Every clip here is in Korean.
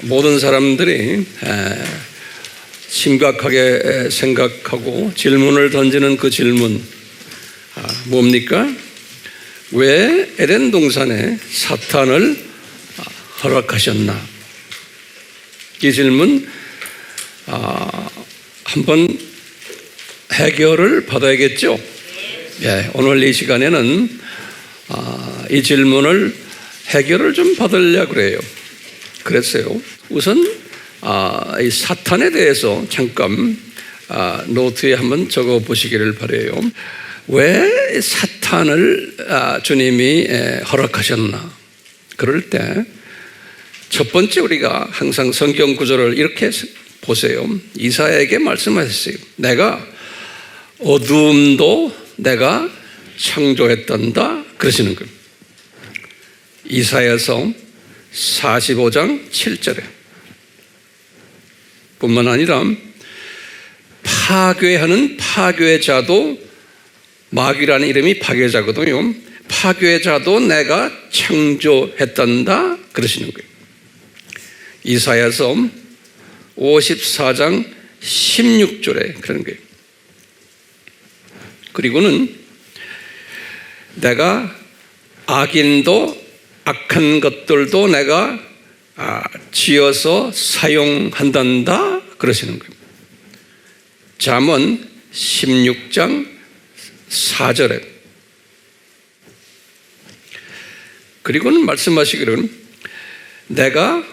모든 사람들이 심각하게 생각하고 질문을 던지는 그 질문, 뭡니까? 왜 에덴 동산에 사탄을 허락하셨나? 이 질문 한번 해결을 받아야겠죠? 오늘 이 시간에는 이 질문을 해결을 좀 받으려고 그래요. 그랬어요. 우선 이 사탄에 대해서 잠깐 노트에 한번 적어 보시기를 바라요. 왜 사탄을 주님이 허락하셨나? 그럴 때 첫 번째 우리가 항상 성경 구절을 이렇게 보세요. 이사야에게 말씀하셨어요. 내가 어두움도 내가 창조했단다 그러시는 거예요. 이사야서 45장 7절에 뿐만 아니라 파괴하는 파괴자도, 마귀라는 이름이 파괴자거든요. 파괴자도 내가 창조했단다 그러시는 거예요. 이사야서 54장 16절에 그런 거예요. 그리고는 내가 악인도 악한 것들도 내가 지어서 사용한단다 그러시는 거예요. 잠언 16장 4절에 그리고는 말씀하시기를 내가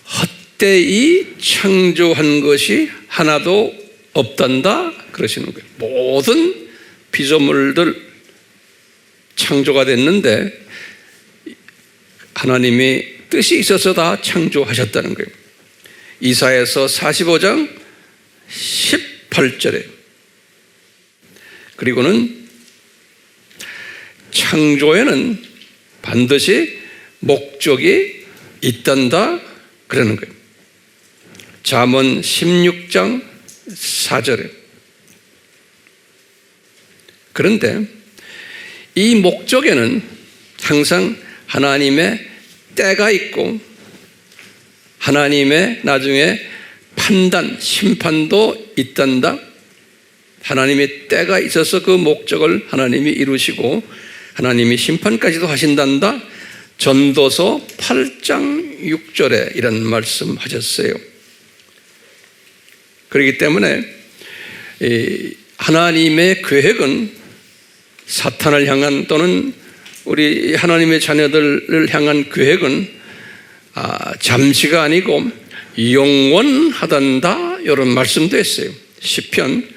헛되이 창조한 것이 하나도 없단다 그러시는 거예요. 모든 피조물들 창조가 됐는데 하나님이 뜻이 있어서 다 창조하셨다는 거예요. 이사야서 45장 18절에 그리고는 창조에는 반드시 목적이 있단다 그러는 거예요. 잠언 16장 4절에 그런데 이 목적에는 항상 하나님의 때가 있고 하나님의 나중에 판단, 심판도 있단다. 하나님의 때가 있어서 그 목적을 하나님이 이루시고 하나님이 심판까지도 하신단다. 전도서 8장 6절에 이런 말씀하셨어요. 그렇기 때문에 하나님의 계획은 사탄을 향한 또는 우리 하나님의 자녀들을 향한 계획은 잠시가 아니고 영원하단다 이런 말씀도 했어요. 시편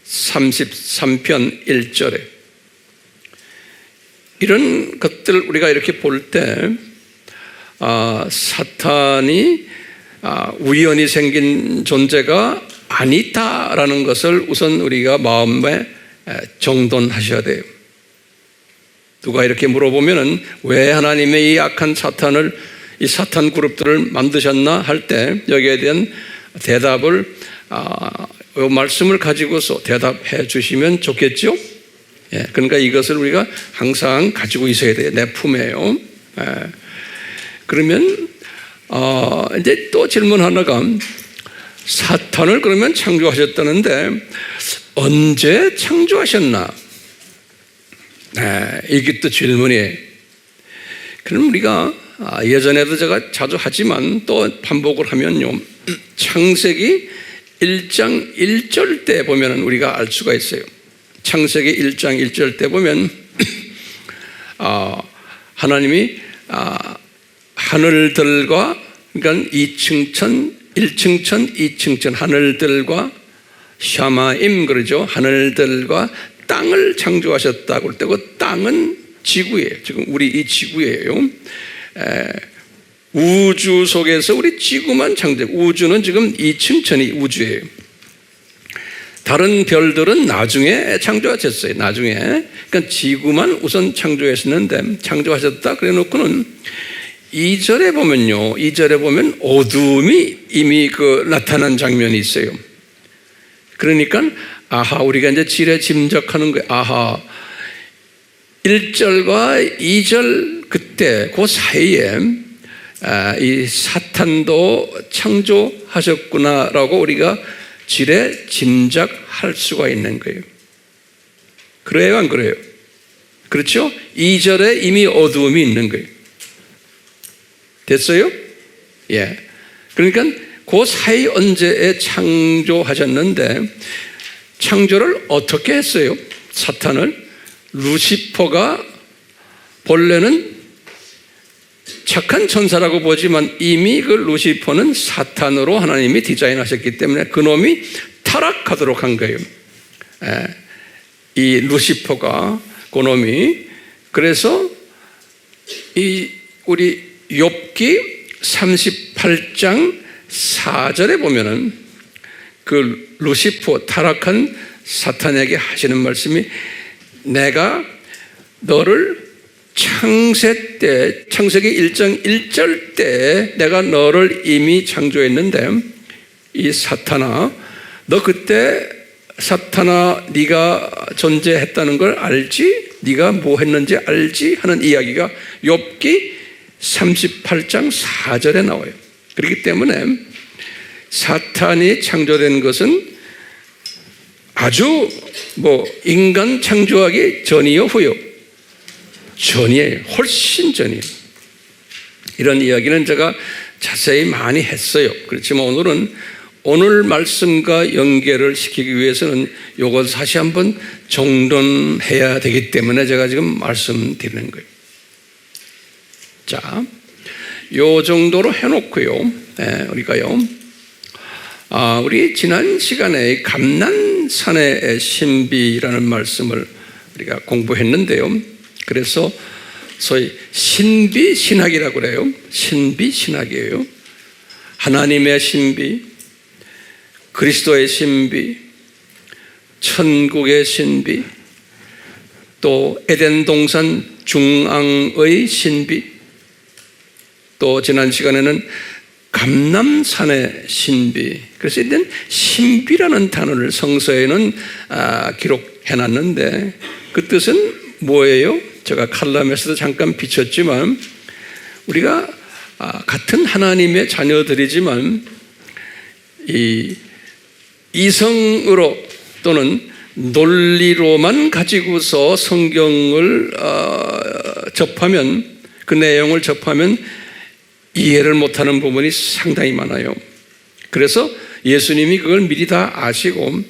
33편 1절에 이런 것들 우리가 이렇게 볼 때 사탄이 우연히 생긴 존재가 아니다라는 것을 우선 우리가 마음에 정돈하셔야 돼요. 누가 이렇게 물어보면은 왜 하나님의 이 악한 사탄을, 이 사탄 그룹들을 만드셨나 할 때 여기에 대한 대답을 이 말씀을 가지고서 대답해 주시면 좋겠죠? 그러니까 이것을 우리가 항상 가지고 있어야 돼요. 내 품에요. 그러면 이제 또 질문 하나가 사탄을 그러면 창조하셨다는데 언제 창조하셨나? 이게 또 질문이에요. 그럼 우리가 예전에도 제가 자주 하지만 또 반복을 하면요. 창세기 1장 1절 때 보면 우리가 알 수가 있어요. 창세기 1장 1절 때 보면 하나님이 하늘들과 그러니까 2층천, 1층천, 2층천 하늘들과 샤마임 그러죠. 하늘들과 땅을 창조하셨다고 할 때 그 땅은 지구예요. 지금 우리 이 지구예요. 우주 속에서 우리 지구만 창조. 우주는 지금 2층천이 우주예요. 다른 별들은 나중에 창조하셨어요. 나중에. 그러니까 지구만 우선 창조했었는데 창조하셨다 그래 놓고는 2절에 보면요. 2절에 보면 어두움이 이미 나타난 장면이 있어요. 그러니까 우리가 이제 지레 짐작하는 거예요. 1절과 2절 그때 그 사이에 이 사탄도 창조하셨구나라고 우리가 지레 짐작할 수가 있는 거예요. 그래요, 안 그래요? 그렇죠? 2절에 이미 어두움이 있는 거예요. 됐어요? 예. 그러니까 그 사이 언제에 창조하셨는데 창조를 어떻게 했어요? 사탄을 루시퍼가 본래는 착한 천사라고 보지만 이미 그 루시퍼는 사탄으로 하나님이 디자인하셨기 때문에 그놈이 타락하도록 한 거예요. 이 루시퍼가 그놈이 그래서 이 우리 욥기 38장 4절에 보면은 그 루시퍼 타락한 사탄에게 하시는 말씀이 내가 너를 창세 때 창세기 1장 1절 때 내가 너를 이미 창조했는데 이 사탄아 너 그때 사탄아 네가 존재했다는 걸 알지? 네가 뭐 했는지 알지? 하는 이야기가 욥기 38장 4절에 나와요. 그렇기 때문에 사탄이 창조된 것은 아주 인간 창조하기 전이요 후요? 전이에요. 훨씬 전이에요. 이런 이야기는 제가 자세히 많이 했어요. 그렇지만 오늘은 오늘 말씀과 연결을 시키기 위해서는 이것을 다시 한번 정돈해야 되기 때문에 제가 지금 말씀드리는 거예요. 자, 요 정도로 해놓고요. 우리가요. 우리 지난 시간에 감난산의 신비라는 말씀을 우리가 공부했는데요. 그래서 소위 신비신학이라고 그래요. 신비신학이에요. 하나님의 신비, 그리스도의 신비, 천국의 신비, 또 에덴 동산 중앙의 신비, 또 지난 시간에는 감람산의 신비. 그래서 일단 신비라는 단어를 성서에는 기록해놨는데 그 뜻은 뭐예요? 제가 칼럼에서도 잠깐 비쳤지만 우리가 같은 하나님의 자녀들이지만 이 이성으로 또는 논리로만 가지고서 성경을 접하면 그 내용을 접하면 이해를 못하는 부분이 상당히 많아요. 그래서 예수님이 그걸 미리 다 아시고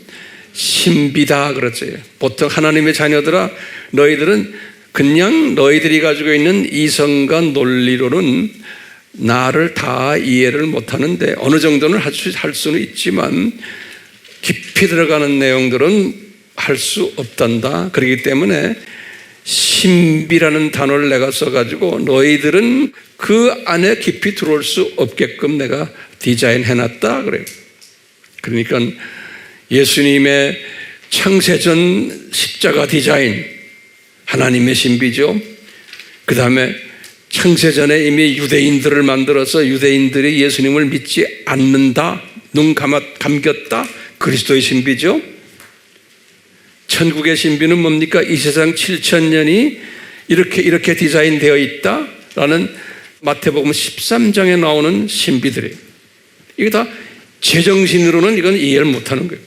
신비다 그랬어요. 보통 하나님의 자녀들아 너희들은 그냥 너희들이 가지고 있는 이성과 논리로는 나를 다 이해를 못하는데 어느 정도는 할 수는 있지만 깊이 들어가는 내용들은 할 수 없단다. 그렇기 때문에 신비라는 단어를 내가 써가지고 너희들은 그 안에 깊이 들어올 수 없게끔 내가 디자인해놨다 그래요. 그러니까 예수님의 창세전 십자가 디자인 하나님의 신비죠. 그 다음에 창세전에 이미 유대인들을 만들어서 유대인들이 예수님을 믿지 않는다, 눈 감겼다, 그리스도의 신비죠. 천국의 신비는 뭡니까? 이 세상 7,000년이 이렇게 디자인되어 있다라는 마태복음 13장에 나오는 신비들이에요. 이게 다 제정신으로는 이건 이해를 못하는 거예요.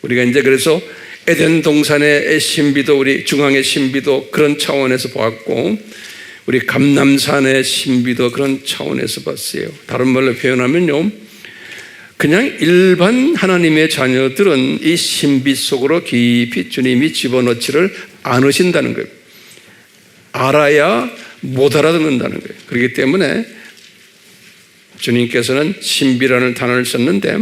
우리가 이제 그래서 에덴 동산의 신비도 우리 중앙의 신비도 그런 차원에서 보았고 우리 감람산의 신비도 그런 차원에서 봤어요. 다른 말로 표현하면요, 그냥 일반 하나님의 자녀들은 이 신비 속으로 깊이 주님이 집어넣지를 않으신다는 거예요. 알아야 못 알아듣는다는 거예요. 그렇기 때문에 주님께서는 신비라는 단어를 썼는데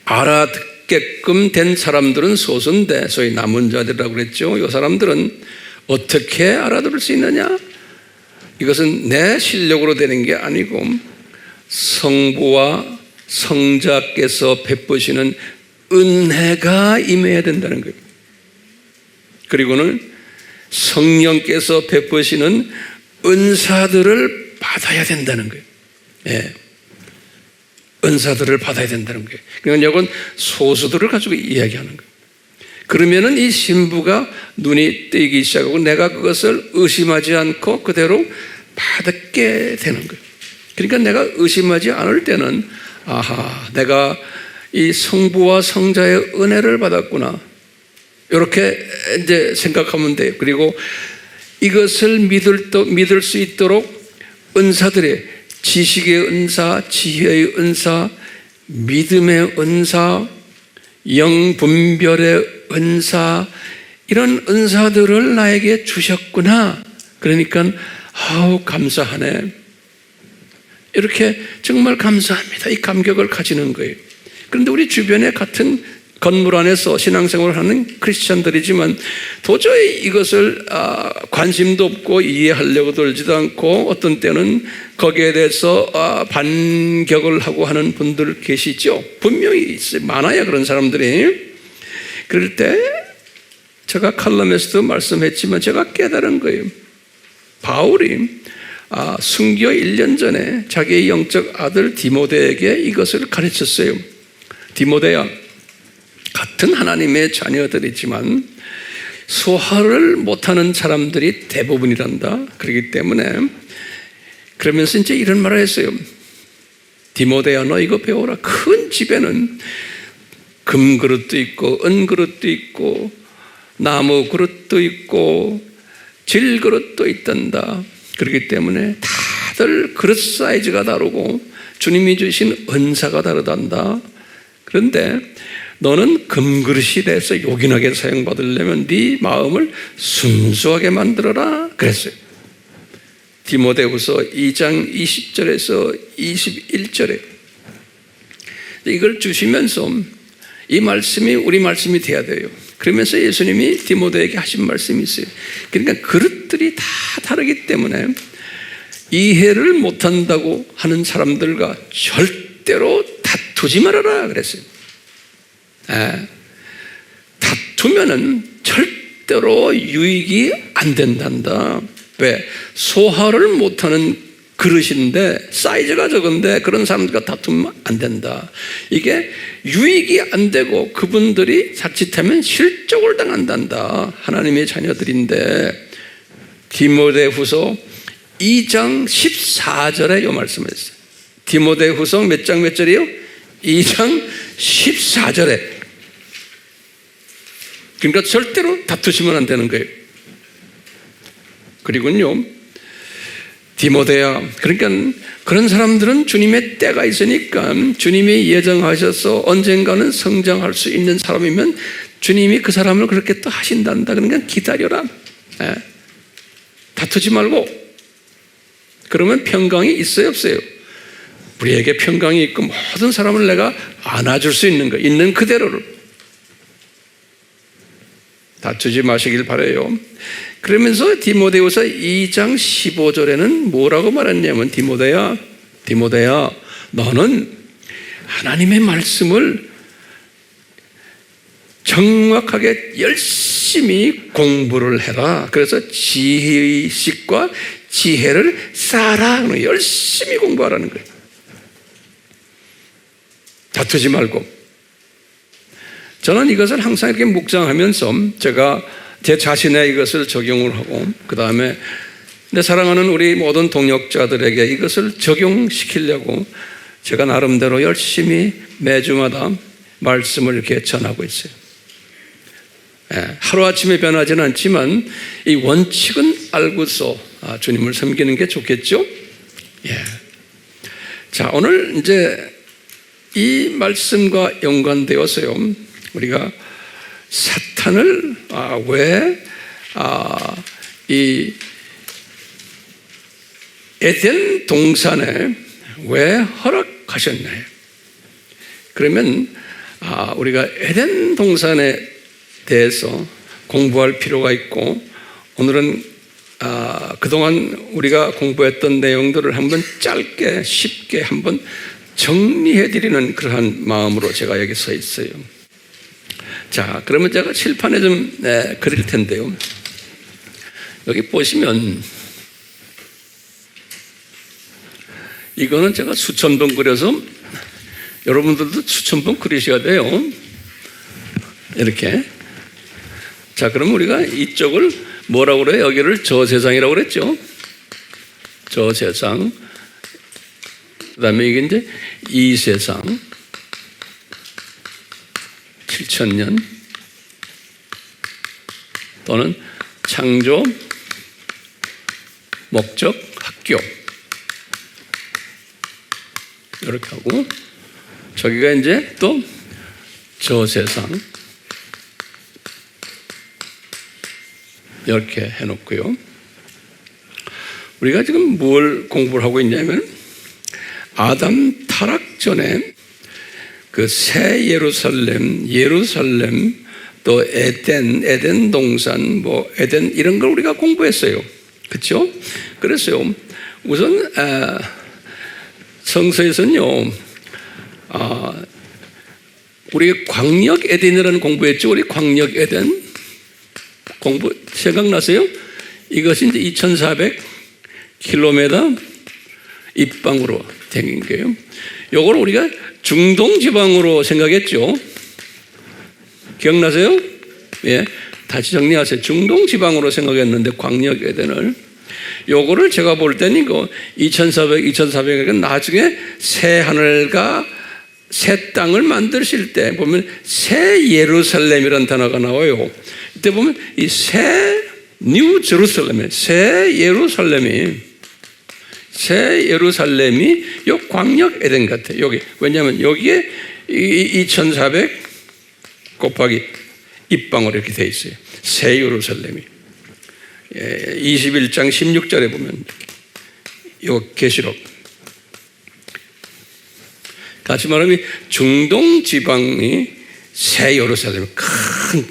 알아듣게끔 된 사람들은 소수인데 소위 남은 자들이라고 그랬죠. 이 사람들은 어떻게 알아들을 수 있느냐? 이것은 내 실력으로 되는 게 아니고 성부와 성자께서 베푸시는 은혜가 임해야 된다는 거예요. 그리고는 성령께서 베푸시는 은사들을 받아야 된다는 거예요. 예. 은사들을 받아야 된다는 거예요. 그러니까 이건 소수들을 가지고 이야기하는 거예요. 그러면은 이 신부가 눈이 뜨이기 시작하고 내가 그것을 의심하지 않고 그대로 받게 되는 거예요. 그러니까 내가 의심하지 않을 때는 아하, 내가 이 성부와 성자의 은혜를 받았구나, 이렇게 이제 생각하면 돼요. 그리고 이것을 믿을 수 있도록 은사들의, 지식의 은사, 지혜의 은사, 믿음의 은사, 영분별의 은사, 이런 은사들을 나에게 주셨구나. 그러니까 아우 감사하네, 이렇게 정말 감사합니다, 이 감격을 가지는 거예요. 그런데 우리 주변에 같은 건물 안에서 신앙생활을 하는 크리스찬들이지만 도저히 이것을 관심도 없고 이해하려고 들지도 않고 어떤 때는 거기에 대해서 반격을 하고 하는 분들 계시죠. 분명히 있어요. 많아요, 그런 사람들이. 그럴 때 제가 칼럼에서도 말씀했지만 제가 깨달은 거예요. 바울이 순교 1년 전에 자기의 영적 아들 디모데에게 이것을 가르쳤어요. 디모데야, 같은 하나님의 자녀들이지만 소화를 못하는 사람들이 대부분이란다. 그렇기 때문에, 그러면서 이제 이런 말을 했어요. 디모데야, 너 이거 배워라. 큰 집에는 금그릇도 있고 은그릇도 있고 나무 그릇도 있고 질그릇도 있단다. 그렇기 때문에 다들 그릇 사이즈가 다르고 주님이 주신 은사가 다르단다. 그런데 너는 금그릇이 돼서 요긴하게 사용받으려면 네 마음을 순수하게 만들어라 그랬어요. 디모데후서 2장 20절에서 21절에 이걸 주시면서 이 말씀이 우리 말씀이 돼야 돼요. 그러면서 예수님이 디모데에게 하신 말씀이 있어요. 그러니까 그릇들이 다 다르기 때문에 이해를 못한다고 하는 사람들과 절대로 다투지 말아라 그랬어요. 다투면은 절대로 유익이 안 된단다. 왜? 소화를 못하는 그릇인데 사이즈가 적은데 그런 사람들과 다투면 안 된다. 이게 유익이 안 되고 그분들이 자칫하면 실족을 당한단다. 하나님의 자녀들인데 디모데후서 2장 14절에 이 말씀을 했어요. 디모데후서 몇 장 몇 절이요? 2장 14절에. 그러니까 절대로 다투시면 안 되는 거예요. 그리고요, 디모데야, 그러니까 그런 사람들은 주님의 때가 있으니까 주님이 예정하셔서 언젠가는 성장할 수 있는 사람이면 주님이 그 사람을 그렇게 또 하신단다. 그러니까 기다려라. 다투지 말고. 그러면 평강이 있어요, 없어요? 우리에게 평강이 있고 모든 사람을 내가 안아줄 수 있는 거, 있는 그대로를. 다투지 마시길 바라요. 그러면서 디모데후서 2장 15절에는 뭐라고 말했냐면 디모데야, 너는 하나님의 말씀을 정확하게 열심히 공부를 해라. 그래서 지식과 지혜를 쌓아라. 열심히 공부하라는 거예요. 다투지 말고. 저는 이것을 항상 이렇게 묵상하면서 제가 제 자신의 이것을 적용을 하고 그 다음에 내 사랑하는 우리 모든 동역자들에게 이것을 적용시키려고 제가 나름대로 열심히 매주마다 말씀을 이렇게 전하고 있어요. 하루아침에 변하지는 않지만 이 원칙은 알고서 주님을 섬기는 게 좋겠죠? 자, 오늘 이제 이 말씀과 연관되어서요, 우리가 사탄을 왜 이 에덴 동산에 왜 허락하셨나요? 그러면 우리가 에덴 동산에 대해서 공부할 필요가 있고, 오늘은 그동안 우리가 공부했던 내용들을 한번 짧게 쉽게 한번 정리해드리는 그러한 마음으로 제가 여기 서 있어요. 자, 그러면 제가 칠판에 좀 그릴 텐데요. 여기 보시면 이거는 제가 수천 번 그려서 여러분들도 수천 번 그리셔야 돼요. 이렇게. 자, 그럼 우리가 이쪽을 뭐라고 그래요? 여기를 저세상이라고 그랬죠. 저세상. 그다음에 이게 이제 이 세상 7,000년 또는 창조 목적 학교 이렇게 하고 저기가 이제 또 저 세상 이렇게 해놓고요. 우리가 지금 뭘 공부를 하고 있냐면 아담 타락 전에 그 새 예루살렘 또 에덴 동산 뭐 에덴 이런 걸 우리가 공부했어요. 그렇죠? 그랬어요. 우선 성서에서는요. 우리 광역 에덴이라는 공부했죠. 우리 광역 에덴 공부 생각나세요? 이것이 이제 2,400km 입방으로 된 거예요. 요걸 우리가 중동 지방으로 생각했죠. 기억나세요? 예. 다시 정리하세요. 중동 지방으로 생각했는데 광역 에덴을 요거를 제가 볼 때는 이거 2,400은 나중에 새 하늘과 새 땅을 만드실 때 보면 새 예루살렘이라는 단어가 나와요. 이때 보면 이 새 뉴 제루살렘, 새 예루살렘이 요 광역 에덴 같아요. 여기 왜냐하면 여기에 2,400 곱하기 입방으로 이렇게 돼 있어요. 새 예루살렘이 21장 16절에 보면 요 계시록 같이 말하면 중동 지방이 새 예루살렘 큰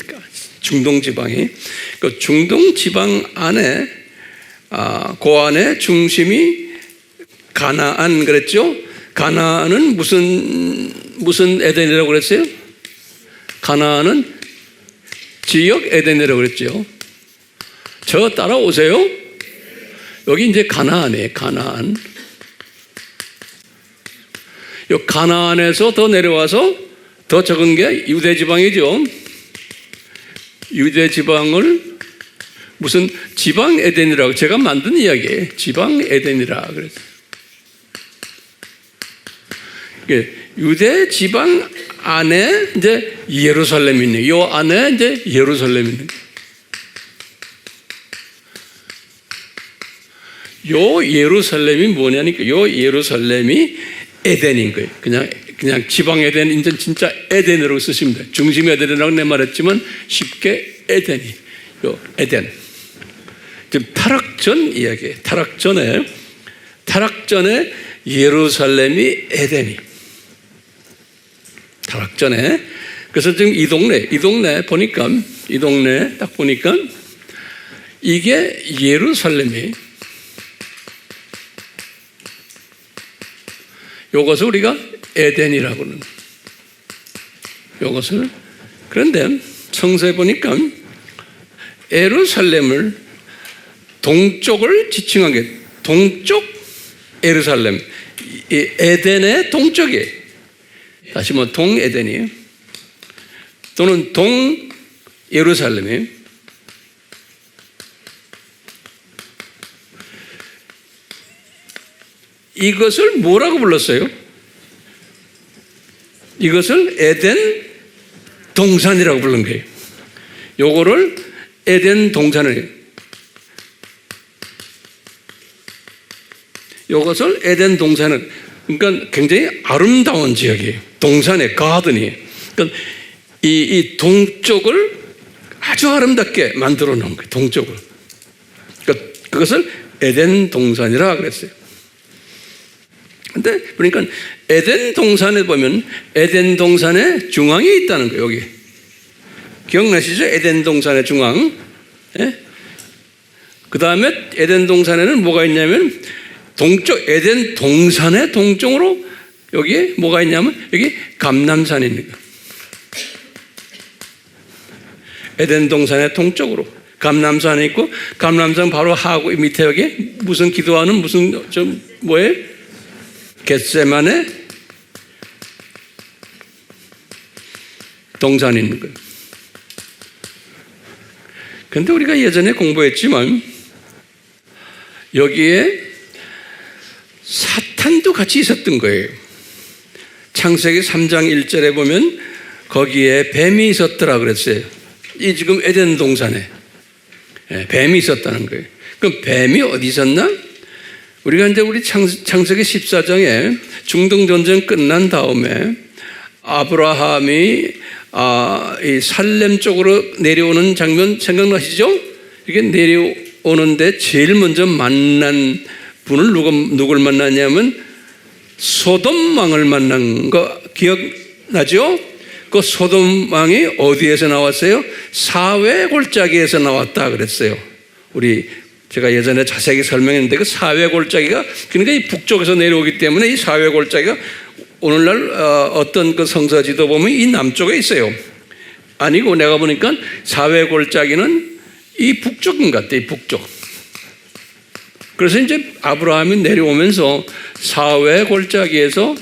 중동 지방이 그 중동 지방 안에 그 안에 중심이 가나안 그랬죠? 가나안은 무슨 에덴이라고 그랬어요? 가나안은 지역 에덴이라고 그랬죠. 저 따라오세요. 여기 이제 가나안이에요. 가나안. 요 가나안에서 더 내려와서 더 적은 게 유대 지방이죠. 유대 지방을 무슨 지방 에덴이라고 제가 만든 이야기예요. 지방 에덴이라 그랬어요. 유대 지방 안에 이제 예루살렘이 있는, 요 안에 이제 예루살렘이 있는. 요 예루살렘이 뭐냐니까, 요 예루살렘이 에덴인 거예요. 그냥 지방 에덴, 이제 진짜 에덴으로 쓰시면 돼요. 중심 에덴이라고 내 말했지만 쉽게 에덴이, 요 에덴. 지금 타락 전 이야기예요. 타락 전에 예루살렘이 에덴이. 타락 전에. 그래서 지금 이 동네 보니까, 이 동네 딱 보니까 이게 예루살렘이 요것을 우리가 에덴이라고 하는 요것을. 그런데 성서에 보니까 예루살렘을 동쪽을 지칭한 게 동쪽 예루살렘, 이 에덴의 동쪽이에요. 다시 뭐 동에덴이에요. 또는 동예루살렘이에요. 이것을 뭐라고 불렀어요? 이것을 에덴 동산이라고 부른 거예요. 요거를 에덴 동산을, 요것을 에덴 동산을, 그러니까 굉장히 아름다운 지역이에요. 동산의 가든이에요. 그러니까 이 동쪽을 아주 아름답게 만들어 놓은 거예요. 동쪽을. 그러니까 그것을 에덴 동산이라 그랬어요. 근데 그러니까 에덴 동산에 보면 에덴 동산의 중앙에 있다는 거예요. 여기 기억나시죠? 에덴 동산의 중앙. 예? 그 다음에 에덴 동산에는 뭐가 있냐면 동쪽 에덴 동산의 동쪽으로 여기에 뭐가 있냐면 여기 감람산이 있는 거예요. 에덴 동산의 동쪽으로 감람산이 있고, 감람산 바로 하고 밑에 여기 무슨 기도하는 무슨 뭐예요? 겟세마네 동산이 있는 거예요. 그런데 우리가 예전에 공부했지만 여기에 사탄도 돼지도 같이 있었던 거예요. 창세기 3장 1절에 보면 거기에 뱀이 있었더라 그랬어요. 이 지금 에덴 동산에 뱀이 있었다는 거예요. 그럼 뱀이 어디 있었나? 우리가 이제 우리 창세기 14장에 중동 전쟁 끝난 다음에 아브라함이 이 살렘 쪽으로 내려오는 장면 생각나시죠? 이게 내려오는데 제일 먼저 만난 분을 누굴 만났냐면 소돔 왕을 만난 거 기억나죠? 그 소돔 왕이 어디에서 나왔어요? 사회 골짜기에서 나왔다 그랬어요. 제가 예전에 자세히 설명했는데 그 사회 골짜기가 그러니까 이 북쪽에서 내려오기 때문에 이 사회 골짜기가 오늘날 어떤 그 성서지도 보면 이 남쪽에 있어요. 아니고 내가 보니까 사회 골짜기는 이 북쪽인 것 같아요. 이 북쪽. 그래서 이제 아브라함이 내려오면서 사회 골짜기에서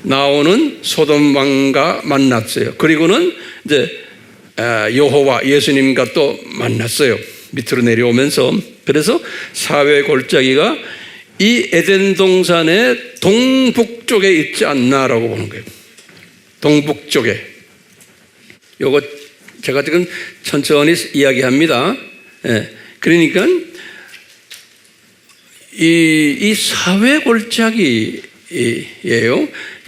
나오는 소돔 왕과 만났어요. 그리고는 이제 여호와 예수님과 또 만났어요. 밑으로 내려오면서. 그래서 사회 골짜기가 이 에덴 동산의 동북쪽에 있지 않나라고 보는 거예요. 동북쪽에. 요거 제가 지금 천천히 이야기합니다. 그러니까 이 사회 골짜기예요.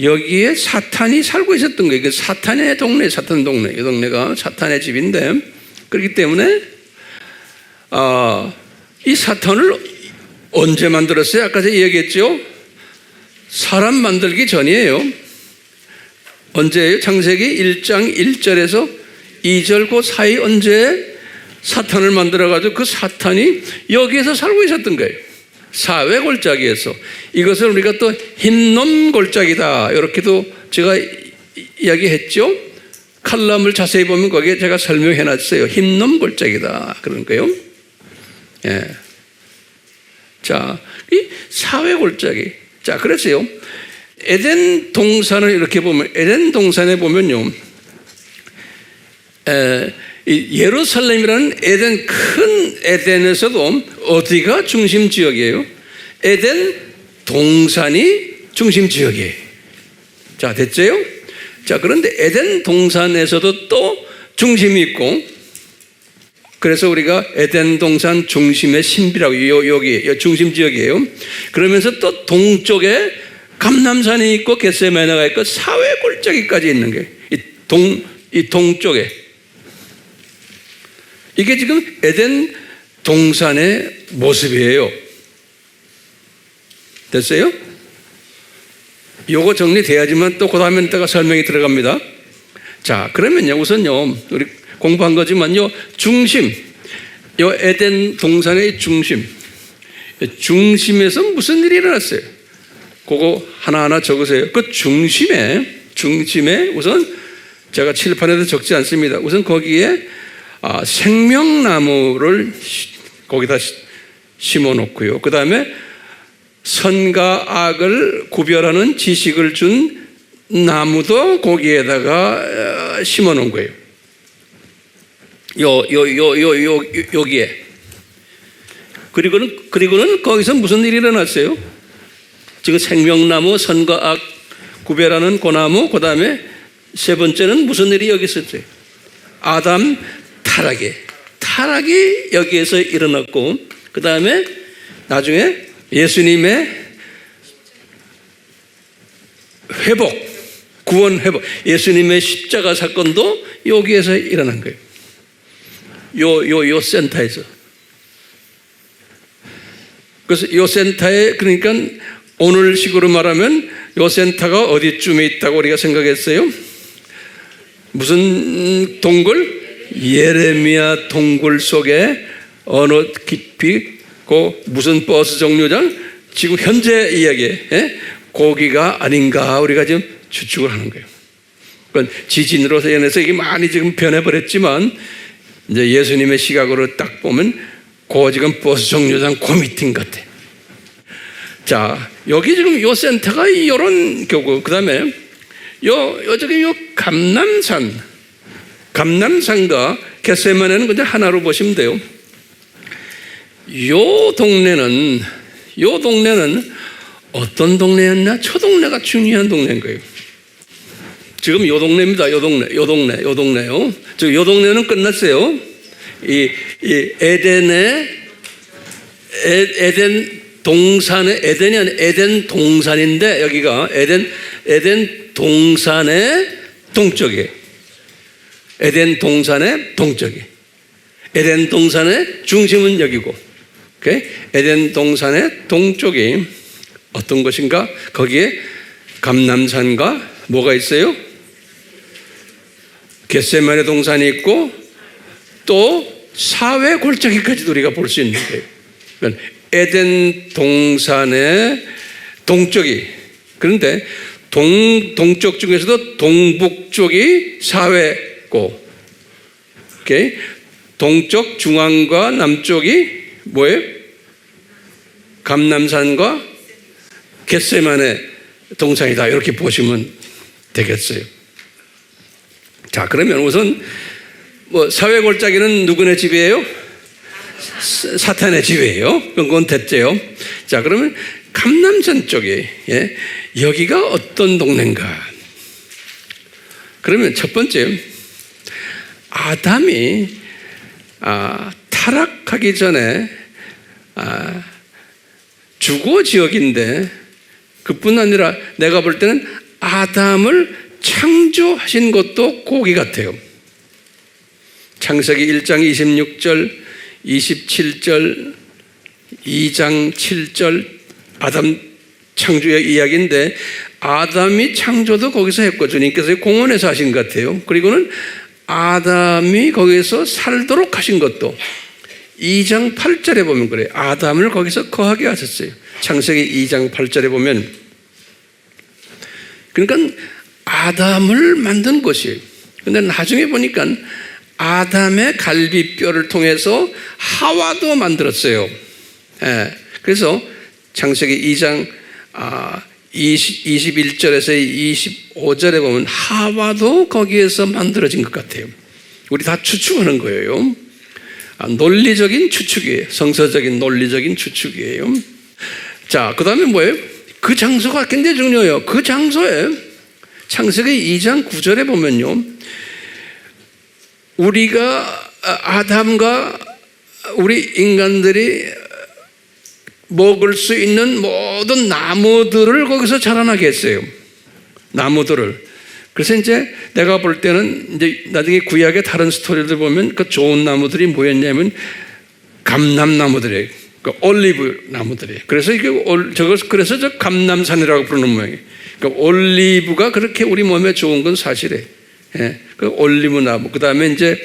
여기에 사탄이 살고 있었던 거예요. 그 사탄의 동네, 사탄 동네. 이 동네가 사탄의 집인데 그렇기 때문에 이 사탄을 언제 만들었어요? 아까 제가 얘기했죠. 사람 만들기 전이에요. 언제예요? 창세기 1장 1절에서 2절 그 사이 언제 사탄을 만들어가지고 그 사탄이 여기에서 살고 있었던 거예요. 사회 골짜기에서. 이것을 우리가 또 흰놈 골짜기다 이렇게도 제가 이야기했죠. 칼럼을 자세히 보면 거기에 제가 설명해 놨어요. 흰놈 골짜기다 그런 거예요. 자, 이 사회 골짜기. 자, 그래서요. 에덴 동산을 이렇게 보면 에덴 동산에 보면요. 예루살렘이라는 에덴 큰 에덴에서도 어디가 중심 지역이에요? 에덴 동산이 중심 지역이에요. 자, 됐죠? 자, 그런데 에덴 동산에서도 또 중심이 있고 그래서 우리가 에덴 동산 중심의 신비라고 여기 중심 지역이에요. 그러면서 또 동쪽에 감람산이 있고 겟세마네가 있고 사회 골짜기까지 있는 게 이 동쪽에 이게 지금 에덴 동산의 모습이에요. 됐어요? 요거 정리돼야지만 또 그 다음에 내가 설명이 들어갑니다. 자, 그러면요, 우선요, 우리 공부한 거지만요, 중심, 요 에덴 동산의 중심에서 무슨 일이 일어났어요? 그거 하나하나 적으세요. 그 중심에 우선 제가 칠판에도 적지 않습니다. 우선 거기에 생명나무를 거기다 심어 놓고요. 그 다음에 선과 악을 구별하는 지식을 준 나무도 거기에다가 심어 놓은 거예요. 여기에. 그리고는 거기서 무슨 일이 일어났어요? 지금 생명나무, 선과 악 구별하는 그 나무, 그 다음에 세 번째는 무슨 일이 여기 있었어요? 아담 타락이 여기에서 일어났고, 그 다음에 나중에 예수님의 구원 회복, 예수님의 십자가 사건도 여기에서 일어난 거예요. 요 센터에서. 그래서 요 센터에, 그러니까 오늘 식으로 말하면 요 센터가 어디쯤에 있다고 우리가 생각했어요? 무슨 동굴? 예레미야 동굴 속에 어느 깊이 무슨 버스 정류장? 지금 현재 이야기 거기가 아닌가 우리가 지금 추측을 하는 거예요. 그러니까 지진으로 인해서 이게 많이 지금 변해버렸지만 이제 예수님의 시각으로 딱 보면 지금 버스 정류장 그 밑인 것 같아. 자, 여기 지금 요 센터가 이런 교구. 그 다음에 저기 감람산과 겟세마네는 그냥 하나로 보시면 돼요. 요 동네는 이 동네는 어떤 동네였냐? 저 동네가 중요한 동네인 거예요. 지금 요 동네입니다. 요 동네요. 지금 요 동네는 끝났어요. 이 에덴 동산의 에덴이 아니라 에덴 동산인데 여기가 에덴 동산의 동쪽에 에덴 동산의 동쪽에 에덴 동산의 중심은 여기고 오케이? 에덴 동산의 동쪽이 어떤 것인가? 거기에 감람산과 뭐가 있어요? 겟세마네 동산이 있고 또 사회 골짜기까지도 우리가 볼 수 있는 거예요. 그러니까 에덴 동산의 동쪽이 그런데 동쪽 중에서도 동북쪽이 사회고 오케이? 동쪽 중앙과 남쪽이 뭐예요? 감람산과 겟세마네 동산이다 이렇게 보시면 되겠어요. 자 그러면 우선 뭐 사회 골짜기는 누구네 집이에요? 사탄의 집이에요. 그건 됐죠. 자 그러면 감람산 쪽에 여기가 어떤 동네인가? 그러면 첫 번째 아담이 타락하기 전에 주거 지역인데 그뿐 아니라 내가 볼 때는 아담을 창조하신 것도 거기 같아요. 창세기 1장 26절 27절 2장 7절 아담 창조의 이야기인데 아담이 창조도 거기서 했고 주님께서 공원에서 하신 것 같아요. 그리고는 아담이 거기서 살도록 하신 것도 2장 8절에 보면 그래요. 아담을 거기서 거하게 하셨어요. 창세기 2장 8절에 보면 그러니까 아담을 만든 것이에요. 그런데 나중에 보니까 아담의 갈비뼈를 통해서 하와도 만들었어요. 그래서 창세기 2장 21절에서 25절에 보면 하와도 거기에서 만들어진 것 같아요. 우리 다 추측하는 거예요. 논리적인 추측이에요. 성서적인 논리적인 추측이에요. 자, 그 다음에 뭐예요? 그 장소가 굉장히 중요해요. 그 장소에 창세기 2장 9절에 보면요. 우리가 아담과 우리 인간들이 먹을 수 있는 모든 나무들을 거기서 자라나게 했어요. 나무들을. 그래서 이제 내가 볼 때는 이제 나중에 구약의 다른 스토리를 보면 그 좋은 나무들이 뭐였냐면 감람나무들이에요. 그 올리브 나무들이에요. 그래서 그래서 저 감람산이라고 부르는 모양이에요. 그러니까 올리브가 그렇게 우리 몸에 좋은 건 사실이에요. 그 올리브 나무. 그 다음에 이제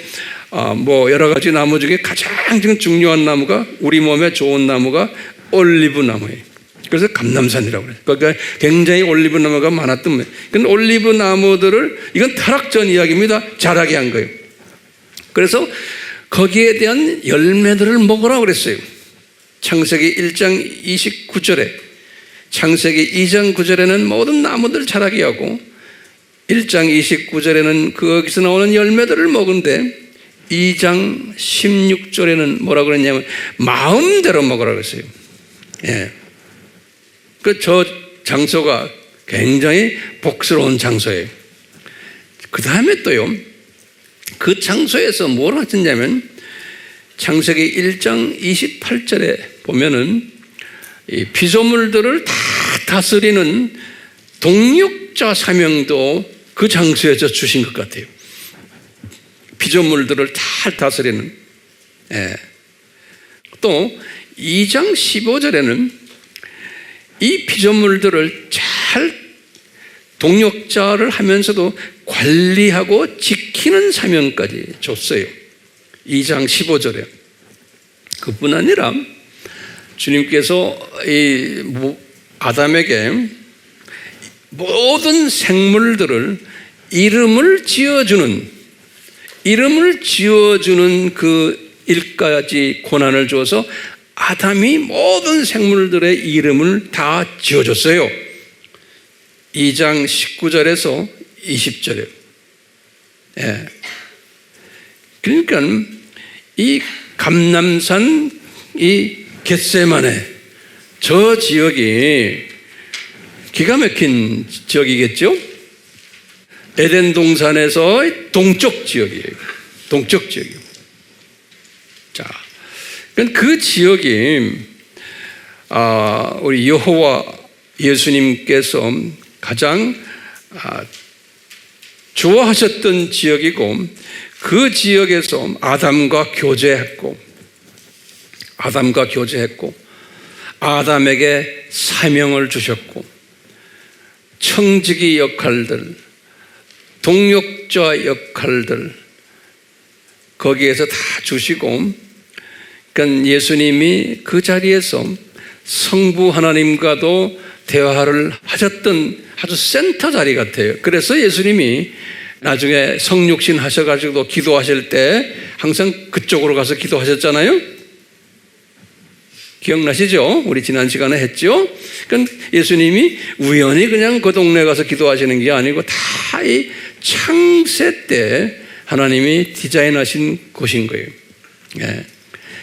뭐 여러 가지 나무 중에 가장 중요한 나무가 우리 몸에 좋은 나무가 올리브 나무예요. 그래서 감람산이라고 그래요. 그러니까 굉장히 올리브 나무가 많았던 거예요. 근데 올리브 나무들을 이건 타락 전 이야기입니다. 자라게 한 거예요. 그래서 거기에 대한 열매들을 먹으라고 그랬어요. 창세기 1장 29절에 창세기 2장 9절에는 모든 나무들 자라게 하고 1장 29절에는 거기서 나오는 열매들을 먹은데 2장 16절에는 뭐라고 그랬냐면 마음대로 먹으라고 했어요. 저 장소가 굉장히 복스러운 장소예요. 그 다음에 또요, 그 장소에서 뭘 하셨냐면 창세기 1장 28절에 보면은 이 피조물들을 다 다스리는 동력자 사명도 그 장소에서 주신 것 같아요. 피조물들을 다 다스리는. 또 2장 15절에는 이 피조물들을 잘 동력자를 하면서도 관리하고 지키는 사명까지 줬어요. 2장 15절에. 그뿐 아니라 주님께서 이 아담에게 모든 생물들을 이름을 지어주는 그 일까지 권한을 주어서 아담이 모든 생물들의 이름을 다 지어줬어요. 2장 19절에서 20절에. 그러니까 이 감람산 이 겟세마네 저 지역이 기가 막힌 지역이겠죠? 에덴 동산에서 동쪽 지역이에요. 동쪽 지역이에요. 자, 그 지역이 우리 여호와 예수님께서 가장 좋아하셨던 지역이고, 그 지역에서 아담과 교제했고 아담에게 사명을 주셨고, 청지기 역할들, 동력자 역할들 거기에서 다 주시고, 그러니까 예수님이 그 자리에서 성부 하나님과도 대화를 하셨던 아주 센터 자리 같아요. 그래서 예수님이 나중에 성육신 하셔가지고 기도하실 때 항상 그쪽으로 가서 기도하셨잖아요. 기억나시죠? 우리 지난 시간에 했죠? 그러니까 예수님이 우연히 그냥 그 동네 가서 기도하시는 게 아니고 다 이 창세 때 하나님이 디자인하신 곳인 거예요. 예.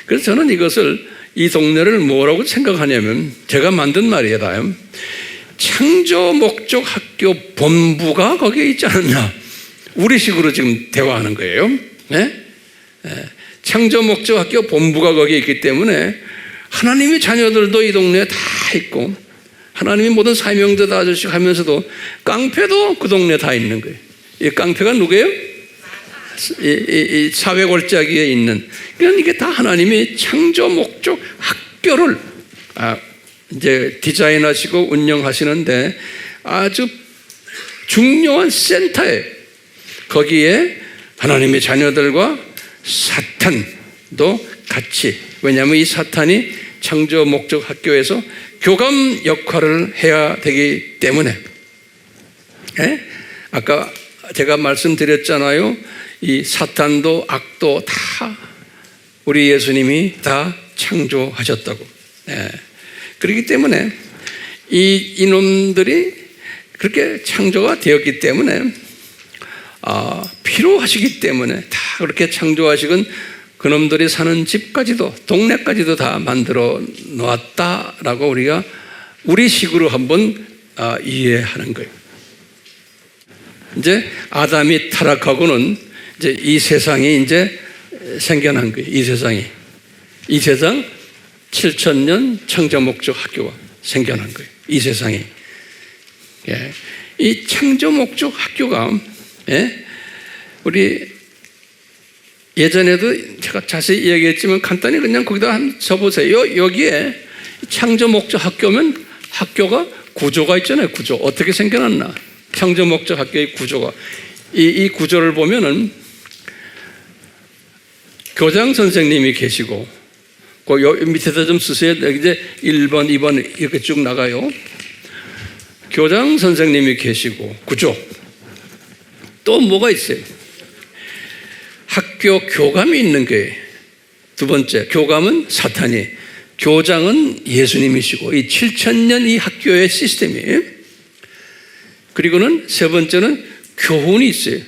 그래서 저는 이것을, 이 동네를 뭐라고 생각하냐면, 제가 만든 말이에요. 창조 목적 학교 본부가 거기에 있지 않았나. 우리식으로 지금 대화하는 거예요. 네? 창조 목적 학교 본부가 거기에 있기 때문에 하나님의 자녀들도 이 동네에 다 있고, 하나님이 모든 사명도 다 주시고 하면서도 깡패도 그 동네에 다 있는 거예요. 이 깡패가 누구예요? 이 사회 골짜기에 있는. 그러니까 이게 다 하나님이 창조 목적 학교를 이제 디자인하시고 운영하시는데 아주 중요한 센터에, 거기에 하나님의 자녀들과 사탄도 같이, 왜냐하면 이 사탄이 창조 목적 학교에서 교감 역할을 해야 되기 때문에. 아까 제가 말씀드렸잖아요. 이 사탄도 악도 다 우리 예수님이 다 창조하셨다고. 그렇기 때문에 이놈들이 그렇게 창조가 되었기 때문에 필요하시기 때문에 다 그렇게 창조하시건 그놈들이 사는 집까지도, 동네까지도 다 만들어 놓았다라고 우리가 우리식으로 한번 이해하는 거예요. 이제 아담이 타락하고는 이제 이 세상이 이제 생겨난 거예요. 이 세상 7,000년 창조 목적 학교가 생겨난 거예요. 이 세상이. 이 창조 목적 학교가, 우리 예전에도 제가 자세히 이야기했지만 간단히 그냥 거기다 한번 써보세요. 여기에 창조 목적 학교면 학교가 구조가 있잖아요. 구조. 어떻게 생겨났나. 창조 목적 학교의 구조가. 이 구조를 보면은 교장 선생님이 계시고, 그 밑에다 좀 쓰세요. 이제 1번, 2번 이렇게 쭉 나가요. 교장 선생님이 계시고, 구조. 또 뭐가 있어요? 학교 교감이 있는 거예요. 두 번째, 교감은 사탄이, 교장은 예수님이시고, 이 7,000년 이 학교의 시스템이에요. 그리고는 세 번째는 교훈이 있어요.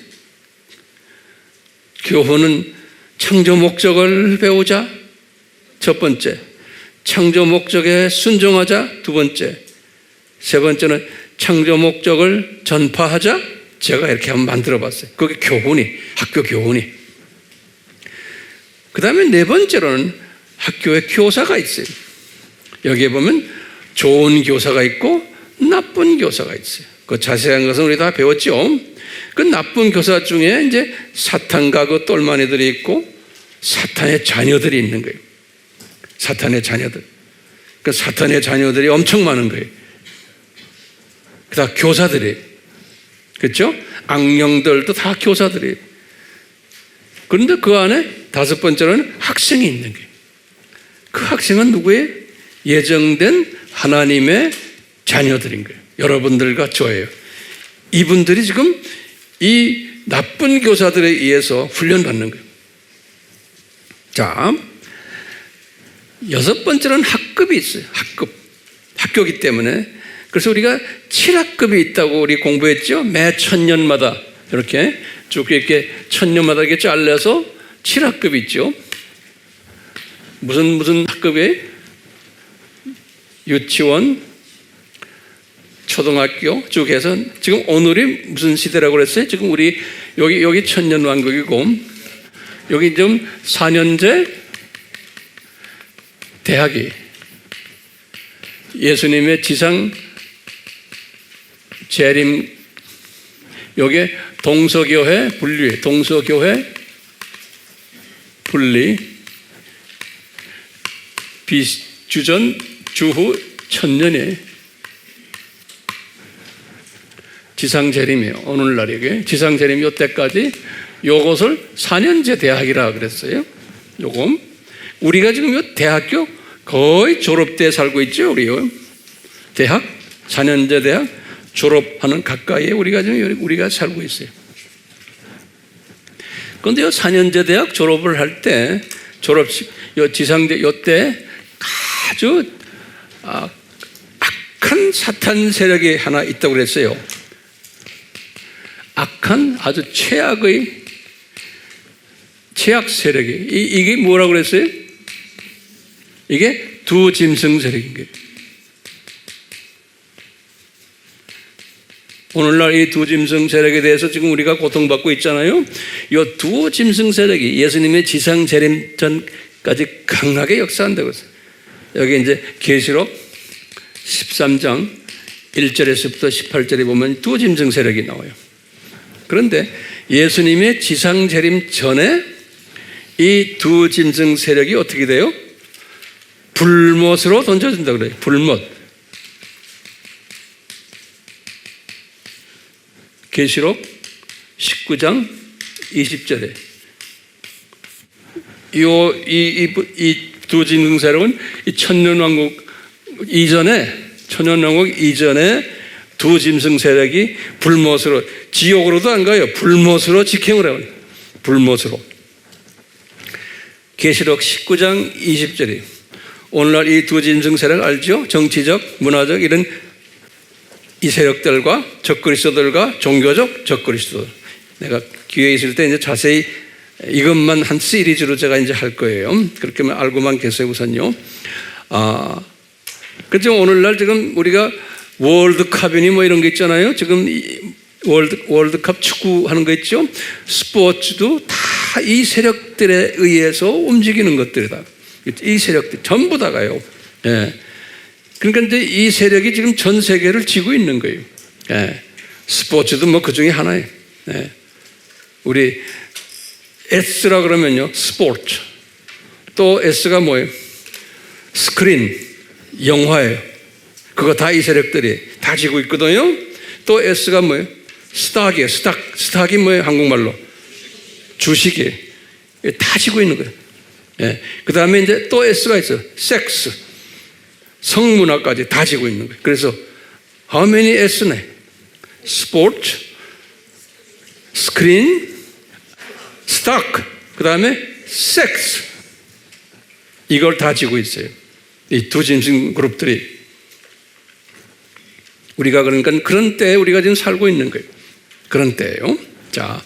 교훈은 창조 목적을 배우자. 첫 번째, 창조 목적에 순종하자. 두 번째, 세 번째는 창조 목적을 전파하자. 제가 이렇게 한번 만들어 봤어요. 그게 교훈이, 학교 교훈이. 그 다음에 네 번째로는 학교에 교사가 있어요. 여기에 보면 좋은 교사가 있고 나쁜 교사가 있어요. 그 자세한 것은 우리 다 배웠죠. 그 나쁜 교사 중에 이제 사탄과 그 똘마니들이 있고 사탄의 자녀들이 있는 거예요. 사탄의 자녀들. 그 사탄의 자녀들이 엄청 많은 거예요. 그다음 교사들이, 그렇죠? 악령들도 다 교사들이에요. 그런데 그 안에 다섯 번째로는 학생이 있는 거예요. 그 학생은 누구예요? 예정된 하나님의 자녀들인 거예요. 여러분들과 저예요. 이분들이 지금 이 나쁜 교사들에 의해서 훈련받는 거예요. 자, 여섯 번째는 학급이 있어요. 학교이기 때문에. 그래서 우리가 7학급이 있다고 우리 공부했죠. 매 1000년마다 이렇게 쭉 이렇게 1000년마다 이렇게 잘라서 7학급이 있죠. 무슨 학급이에요? 유치원, 초등학교 쭉 해서 지금 오늘이 무슨 시대라고 그랬어요? 지금 우리 여기 천년왕국이고 여기 좀 4년제 대학이 예수님의 지상 재림, 여기에 동서교회 분리, 동서교회 분리, 비주전 주후 1000년에 지상 재림이에요. 오늘날 이게 지상 재림 요때까지 요것을 4년제 대학이라 그랬어요. 요거 우리가 지금 요 대학교 거의 졸업 때 살고 있죠. 우리요. 대학 4년제 대학 졸업하는 가까이에 우리가 살고 있어요. 그런데 요 4년제 대학 졸업을 할 때 졸업식 요 지상제 요때 아주 악한 사탄 세력이 하나 있다고 그랬어요. 악한 아주 최악 세력이 이게 뭐라고 그랬어요? 이게 두 짐승 세력인 거예요. 오늘날 이 두 짐승 세력에 대해서 지금 우리가 고통받고 있잖아요. 이 두 짐승 세력이 예수님의 지상 재림 전까지 강하게 역사한다고 했어요. 여기 이제 계시록 13장 1절에서부터 18절에 보면 두 짐승 세력이 나와요. 그런데 예수님의 지상 재림 전에 이 두 짐승 세력이 어떻게 돼요? 불못으로 던져진다고 그래요. 불못. 계시록 19장 20절에 이 두 짐승 세력은 이 천년왕국 이전에 두 짐승 세력이 불못으로, 지옥으로도 안 가요. 불못으로 직행을 해요. 불못으로. 계시록 19장 20절이 오늘날 이 두 짐승 세력 알죠? 정치적, 문화적 이런 이 세력들과 적그리스도들과 종교적 적그리스도들. 내가 기회 있을 때 이제 자세히 이것만 한 시리즈로 제가 이제 할 거예요. 그렇게만 알고만 계세요, 우선요. 그렇지만 오늘날 지금 우리가 월드컵이니 뭐 이런 게 있잖아요. 지금 월드컵 축구하는 거 있죠. 스포츠도 다 이 세력들에 의해서 움직이는 것들이다. 이 세력들 전부 다 가요. 예. 그러니까 이제 이 세력이 지금 전 세계를 쥐고 있는 거예요. 예. 스포츠도 뭐 그 중에 하나예요. 예. 우리 S라 그러면요, 스포츠. 또 S가 뭐예요? 스크린, 영화예요. 그거 다 이 세력들이 다 쥐고 있거든요. 또 S가 뭐예요? 스탁이에요. 스탁이 뭐예요? 한국말로 주식이에요. 다 쥐고 있는 거예요. 예. 그 다음에 이제 또 S가 있어요. 섹스, 성문화까지 다 쥐고 있는 거예요. 그래서 how many S네? 스포츠, 스크린, 스탁, 그 다음에 섹스. 이걸 다 쥐고 있어요. 이 두 짐승 그룹들이. 우리가 그러니까 그런 때에 우리가 지금 살고 있는 거예요. 그런 때예요. 자,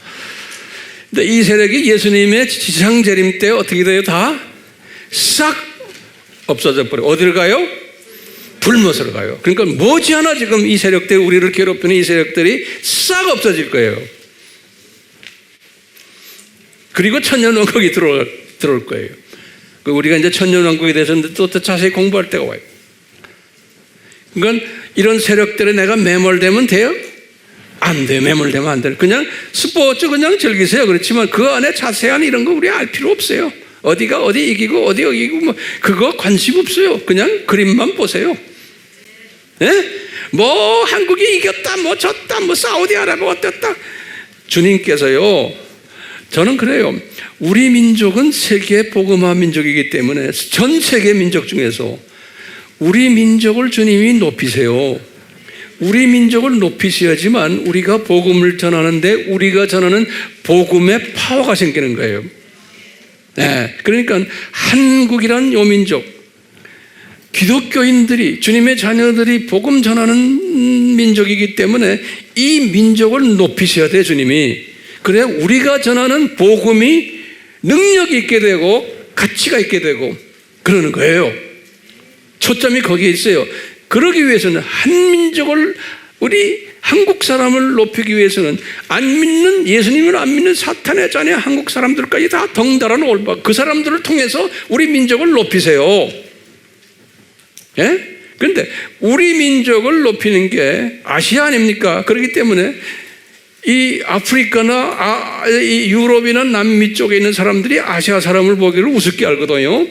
근데 이 세력이 예수님의 지상 재림 때 어떻게 돼요? 다 싹 없어져 버려요. 어디를 가요? 불못으로 가요. 그러니까 머지않아 지금 이 세력들이 우리를 괴롭히는 이 세력들이 싹 없어질 거예요. 그리고 천년왕국이 들어올 거예요. 우리가 이제 천년왕국에 대해서 또 자세히 공부할 때가 와요. 그러니까 이런 세력들에 내가 매몰되면 돼요? 안 돼요. 매몰되면 안 돼요. 그냥 스포츠 그냥 즐기세요. 그렇지만 그 안에 자세한 이런 거 우리 알 필요 없어요. 어디가 어디 이기고 어디 이기고 뭐 그거 관심 없어요. 그냥 그림만 보세요. 예? 뭐 한국이 이겼다, 뭐 졌다, 뭐 사우디아라비아 어땠다. 주님께서요, 저는 그래요. 우리 민족은 세계 복음화 민족이기 때문에 전 세계 민족 중에서 우리 민족을 주님이 높이세요. 우리 민족을 높이셔야지만 우리가 복음을 전하는데 우리가 전하는 복음의 파워가 생기는 거예요. 네, 그러니까 한국이란 요 민족, 기독교인들이, 주님의 자녀들이 복음 전하는 민족이기 때문에 이 민족을 높이셔야 돼요, 주님이. 그래야 우리가 전하는 복음이 능력이 있게 되고 가치가 있게 되고 그러는 거예요. 초점이 거기에 있어요. 그러기 위해서는 한 민족을, 우리 한국 사람을 높이기 위해서는 안 믿는, 예수님을 안 믿는 사탄의 자녀 한국 사람들까지 다 덩달아 올바, 그 사람들을 통해서 우리 민족을 높이세요. 예? 그런데 우리 민족을 높이는 게 아시아 아닙니까? 그렇기 때문에 이 아프리카나 이 유럽이나 남미 쪽에 있는 사람들이 아시아 사람을 보기를 우습게 알거든요.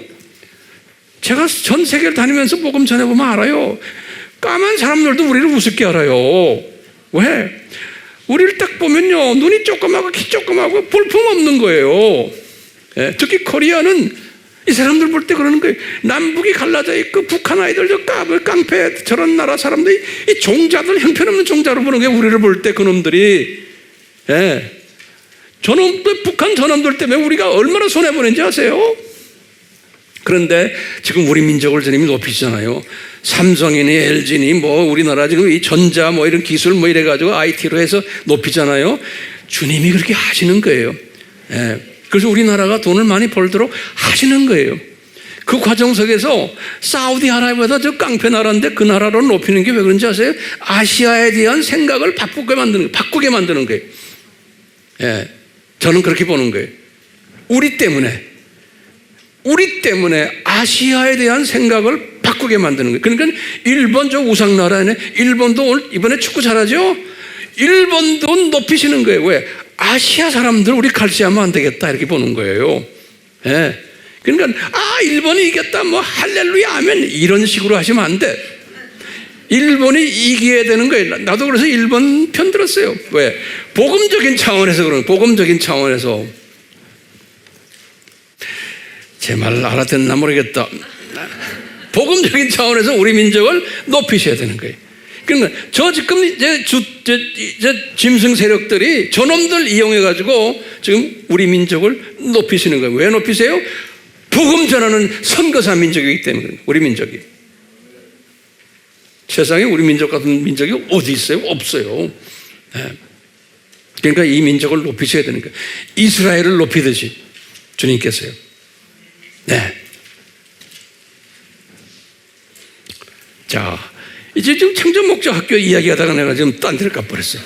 제가 전 세계를 다니면서 복음 전해보면 알아요. 까만 사람들도 우리를 우습게 알아요. 왜? 우리를 딱 보면요, 눈이 조그마하고 키 조그마하고 볼품 없는 거예요. 예, 특히 코리아는 이 사람들 볼 때 그러는 거예요. 남북이 갈라져 있고 북한 아이들 저 깡패 저런 나라 사람들이 이 종자들, 형편없는 종자로 보는 게 우리를 볼 때 그놈들이. 예. 저놈들, 북한 저놈들 때문에 우리가 얼마나 손해보는지 아세요? 그런데 지금 우리 민족을 주님이 높이시잖아요. 삼성이니 LG니 뭐 우리나라 지금 이 전자 뭐 이런 기술 뭐 이래가지고 IT로 해서 높이잖아요. 주님이 그렇게 하시는 거예요. 예. 그래서 우리나라가 돈을 많이 벌도록 하시는 거예요. 그 과정 속에서 사우디아라비아보다 저 깡패 나라인데 그 나라로 높이는 게 왜 그런지 아세요? 아시아에 대한 생각을 바꾸게 만드는 거예요. 예. 저는 그렇게 보는 거예요. 우리 때문에 아시아에 대한 생각을 바꾸게 만드는 거예요. 그러니까 일본 저 우상나라네, 일본도 이번에 축구 잘하죠? 일본도 높이시는 거예요. 왜? 아시아 사람들 우리 갈시하면 안 되겠다 이렇게 보는 거예요. 예. 그러니까 일본이 이겼다 뭐 할렐루야 아멘 이런 식으로 하시면 안 돼. 일본이 이겨야 되는 거예요. 나도 그래서 일본 편 들었어요. 왜? 복음적인 차원에서 그런, 복음적인 차원에서. 제 말을 알아듣나 모르겠다. 복음적인 차원에서 우리 민족을 높이셔야 되는 거예요. 그러니까 저 지금 이제 짐승 세력들이 저놈들 이용해가지고 지금 우리 민족을 높이시는 거예요. 왜 높이세요? 복음 전하는 선거사 민족이기 때문에. 우리 민족이. 세상에 우리 민족 같은 민족이 어디 있어요? 없어요. 네. 그러니까 이 민족을 높이셔야 되는 거예요. 이스라엘을 높이듯이 주님께서요. 네. 자, 이제 지금 창조목적 학교 이야기하다가 내가 지금 딴 데를 가버렸어요.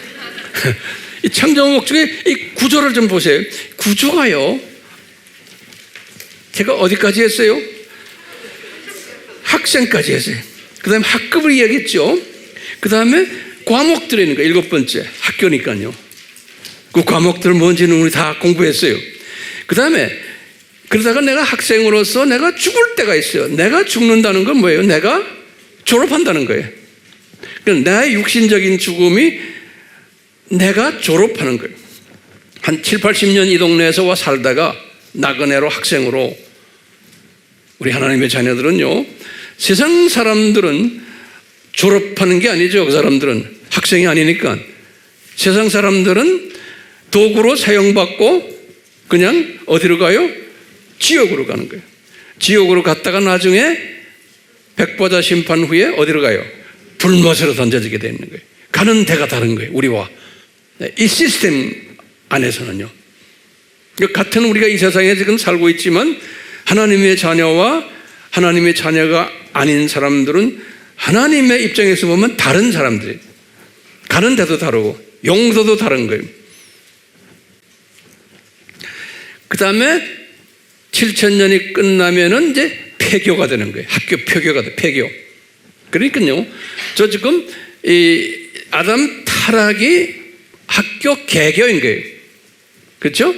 이 창조목적의 이 구조를 좀 보세요. 구조가요, 제가 어디까지 했어요? 학생까지 했어요. 그 다음에 학급을 이야기했죠. 그 다음에 과목들이 있는 거예요. 7번째 학교니까요. 그 과목들 뭔지는 우리 다 공부했어요. 그 다음에 그러다가 내가 학생으로서 내가 죽을 때가 있어요. 내가 죽는다는 건 뭐예요? 내가 졸업한다는 거예요. 그러니까 나의 육신적인 죽음이 내가 졸업하는 거예요. 한 7, 80년 이 동네에서 와 살다가 나그네로 학생으로, 우리 하나님의 자녀들은요, 세상 사람들은 졸업하는 게 아니죠. 그 사람들은 학생이 아니니까. 세상 사람들은 도구로 사용받고 그냥 어디로 가요? 지옥으로 가는 거예요. 지옥으로 갔다가 나중에 백보자 심판 후에 어디로 가요? 불못으로 던져지게 되는 거예요. 가는 데가 다른 거예요. 우리와. 이 시스템 안에서는요. 같은 우리가 이 세상에 지금 살고 있지만 하나님의 자녀와 하나님의 자녀가 아닌 사람들은 하나님의 입장에서 보면 다른 사람들이, 가는 데도 다르고 용도도 다른 거예요. 그 다음에 7,000년이 끝나면은 이제 폐교가 되는 거예요. 학교 폐교가 돼, 폐교. 그러니까요, 저 지금 이 아담 타락이 학교 개교인 거예요. 그렇죠?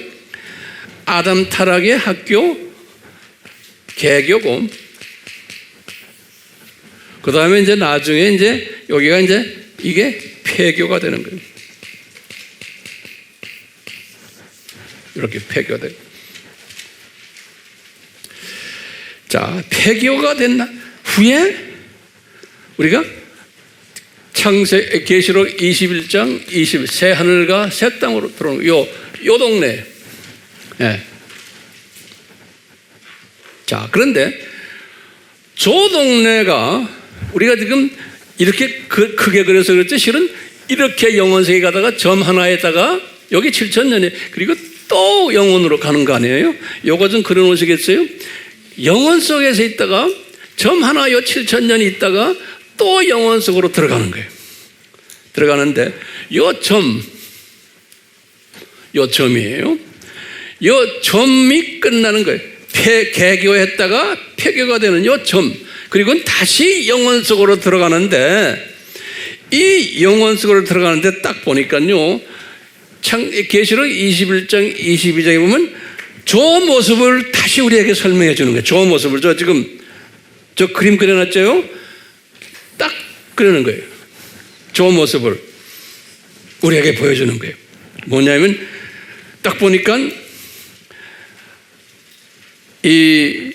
아담 타락의 학교 개교고, 그 다음에 이제 나중에 이제 여기가 이제 이게 폐교가 되는 거예요. 이렇게 폐교돼요. 자, 폐교가 된 후에 우리가 계시록 21장 20, 새 하늘과 새 땅으로 들어오는 요 동네. 예. 자, 그런데 저 동네가 우리가 지금 이렇게 크게 그려서 그렇지, 실은 이렇게 영원세계 가다가 점 하나에다가 여기 7,000년에 그리고 또 영원으로 가는 거 아니에요? 요거 좀 그려놓으시겠어요? 영원 속에서 있다가 점 하나 요 7,000년 있다가 또 영원 속으로 들어가는 거예요. 들어가는데 요 점이에요. 요 점이 끝나는 거예요. 개교했다가 폐교가 되는 요 점. 그리고 다시 영원 속으로 들어가는데 이 영원 속으로 들어가는데 딱 보니까요. 계시록 21장 22장에 보면 저 모습을 다시 우리에게 설명해 주는 거예요. 저 모습을 저 그림 그려놨죠? 딱 그리는 거예요. 저 모습을 우리에게 보여주는 거예요. 뭐냐면 딱 보니까 이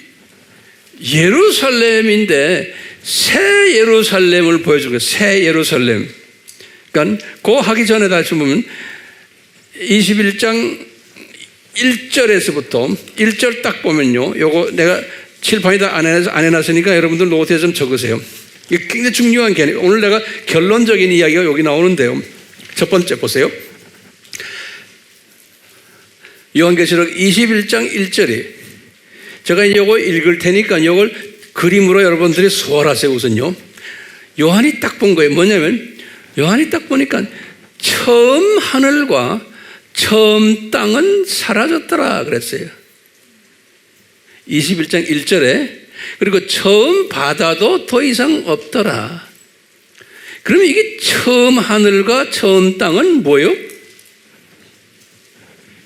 예루살렘인데 새 예루살렘을 보여주는 거예요. 새 예루살렘. 그러니까 그 하기 전에 다시 보면 21장 1절에서부터 1절 딱 보면요. 요거 내가 칠판에다 안 해놨으니까 여러분들 노트에 좀 적으세요. 이게 굉장히 중요한 개념. 오늘 내가 결론적인 이야기가 여기 나오는데요. 첫 번째 보세요. 요한계시록 21장 1절이 제가 이거 읽을 테니까 이걸 그림으로 여러분들이 소화하세요. 우선요. 요한이 딱 본 거예요. 뭐냐면 요한이 딱 보니까 처음 하늘과 처음 땅은 사라졌더라 그랬어요. 21장 1절에 그리고 처음 바다도 더 이상 없더라. 그러면 이게 처음 하늘과 처음 땅은 뭐예요?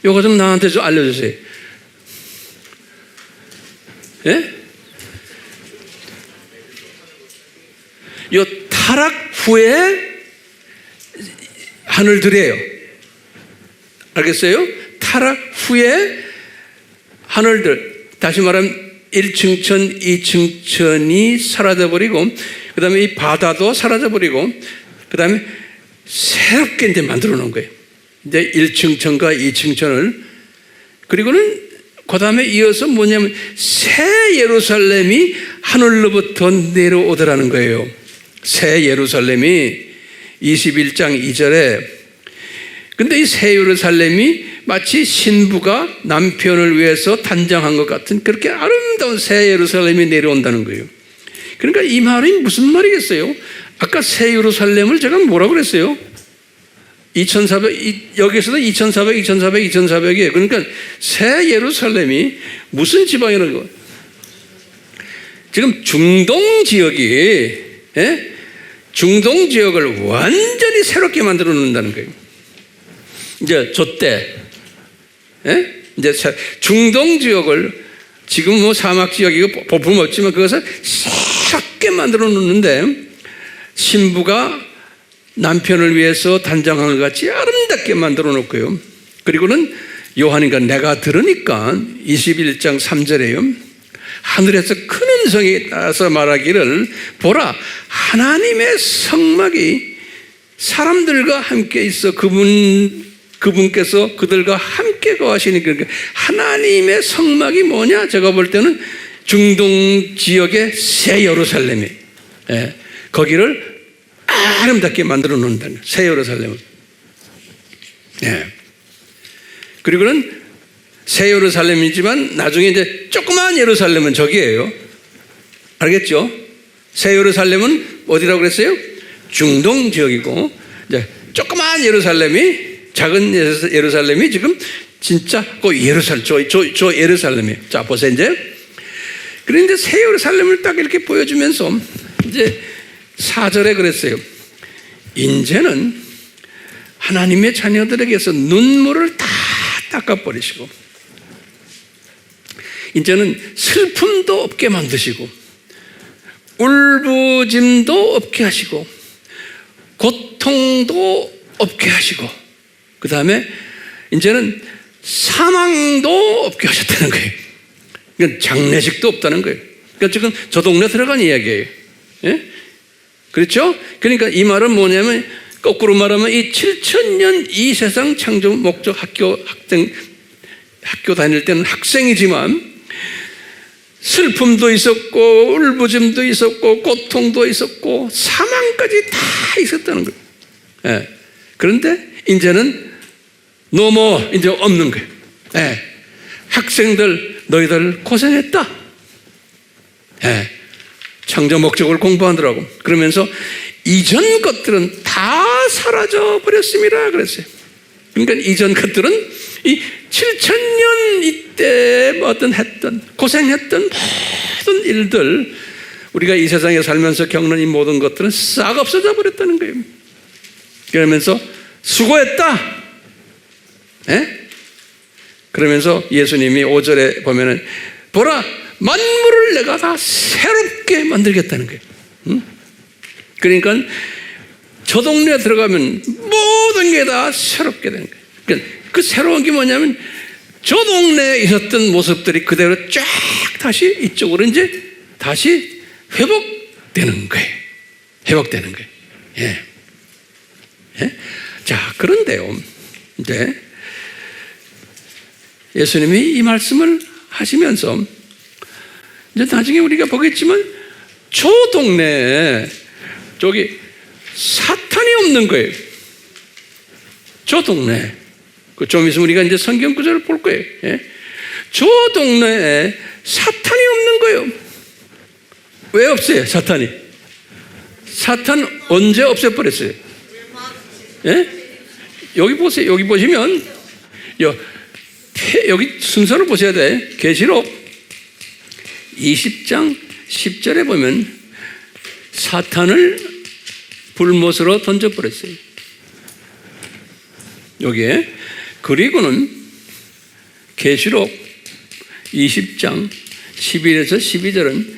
요거 좀 나한테 좀 알려주세요. 예? 요 타락 후에 하늘들이에요. 알겠어요? 타락 후에 하늘들, 다시 말하면 1층천, 2층천이 사라져버리고 그 다음에 이 바다도 사라져버리고 그 다음에 새롭게 이제 만들어 놓은 거예요. 이제 1층천과 2층천을 그리고는 그 다음에 이어서 뭐냐면 새 예루살렘이 하늘로부터 내려오더라는 거예요. 새 예루살렘이 21장 2절에 근데 이 새 예루살렘이 마치 신부가 남편을 위해서 단장한 것 같은 그렇게 아름다운 새 예루살렘이 내려온다는 거예요. 그러니까 이 말이 무슨 말이겠어요? 아까 새 예루살렘을 제가 뭐라고 그랬어요? 2400, 여기서도 2400, 2400이에요. 그러니까 새 예루살렘이 무슨 지방이라는 거? 지금 중동 지역이, 예? 중동 지역을 완전히 새롭게 만들어 놓는다는 거예요. 이제 저때, 예? 이제 중동 지역을 지금 뭐 사막 지역이고 볼품 없지만 그것을 새롭게 만들어 놓는데 신부가 남편을 위해서 단장한 것 같이 아름답게 만들어 놓고요. 그리고는 요한이가 내가 들으니까 21장 3절에요. 하늘에서 큰 음성이 따라서 말하기를 보라 하나님의 성막이 사람들과 함께 있어 그분께서 그들과 함께 거하시니 그러니까 하나님의 성막이 뭐냐? 제가 볼 때는 중동 지역의 새 예루살렘이 거기를 아름답게 만들어 놓는다는 거예요. 새 예루살렘을. 그리고는 새 예루살렘이지만 나중에 이제 조그마한 예루살렘은 저기예요. 알겠죠? 새 예루살렘은 어디라고 그랬어요? 중동 지역이고 이제 조그마한 예루살렘이 작은 예루살렘이 지금 진짜 그 예루살렘 저 예루살렘이에요. 자 보세요 이제. 그런데 새 예루살렘을 딱 이렇게 보여주면서 이제 4절에 그랬어요. 이제는 하나님의 자녀들에게서 눈물을 다 닦아버리시고 이제는 슬픔도 없게 만드시고 울부짐도 없게 하시고 고통도 없게 하시고 그 다음에 이제는 사망도 없게 하셨다는 거예요. 그러니까 장례식도 없다는 거예요. 그러니까 지금 저 동네 들어간 이야기예요. 예? 그렇죠? 그러니까 이 말은 뭐냐면 거꾸로 말하면 이 7000년 이 세상 창조 목적 학교 다닐 때는 학생이지만 슬픔도 있었고 울부짐도 있었고 고통도 있었고 사망까지 다 있었다는 거예요. 예. 그런데 이제는 이제 없는 거예요. 예. 학생들 너희들 고생했다. 예. 창조 목적을 공부하더라고. 그러면서 이전 것들은 다 사라져 버렸습니다 그랬어요. 그러니까 이전 것들은 이 7,000년 이때 어떤 했던 고생했던 모든 일들, 우리가 이 세상에 살면서 겪는 이 모든 것들은 싹 없어져 버렸다는 거예요. 그러면서 수고했다. 예? 그러면서 예수님이 5절에 보면은 보라, 만물을 내가 다 새롭게 만들겠다는 거예요. 응? 그러니까 저 동네에 들어가면 모든 게 다 새롭게 되는 거예요. 그러니까 그 새로운 게 뭐냐면 저 동네에 있었던 모습들이 그대로 쫙 다시 이쪽으로 이제 다시 회복되는 거예요. 회복되는 거예요. 예. 예? 자, 그런데요, 이제 예수님이 이 말씀을 하시면서 이제 나중에 우리가 보겠지만 저 동네에 저기 사탄이 없는 거예요. 저 동네. 좀 있으면 우리가 이제 성경 구절을 볼 거예요. 예? 저 동네에 사탄이 없는 거예요. 왜 없어요, 사탄이? 사탄 언제 없애버렸어요? 예? 여기 보세요. 여기 보시면 여기 순서를 보셔야 돼. 계시록 20장 10절에 보면 사탄을 불못으로 던져버렸어요. 여기에. 그리고는 계시록 20장 11에서 12절은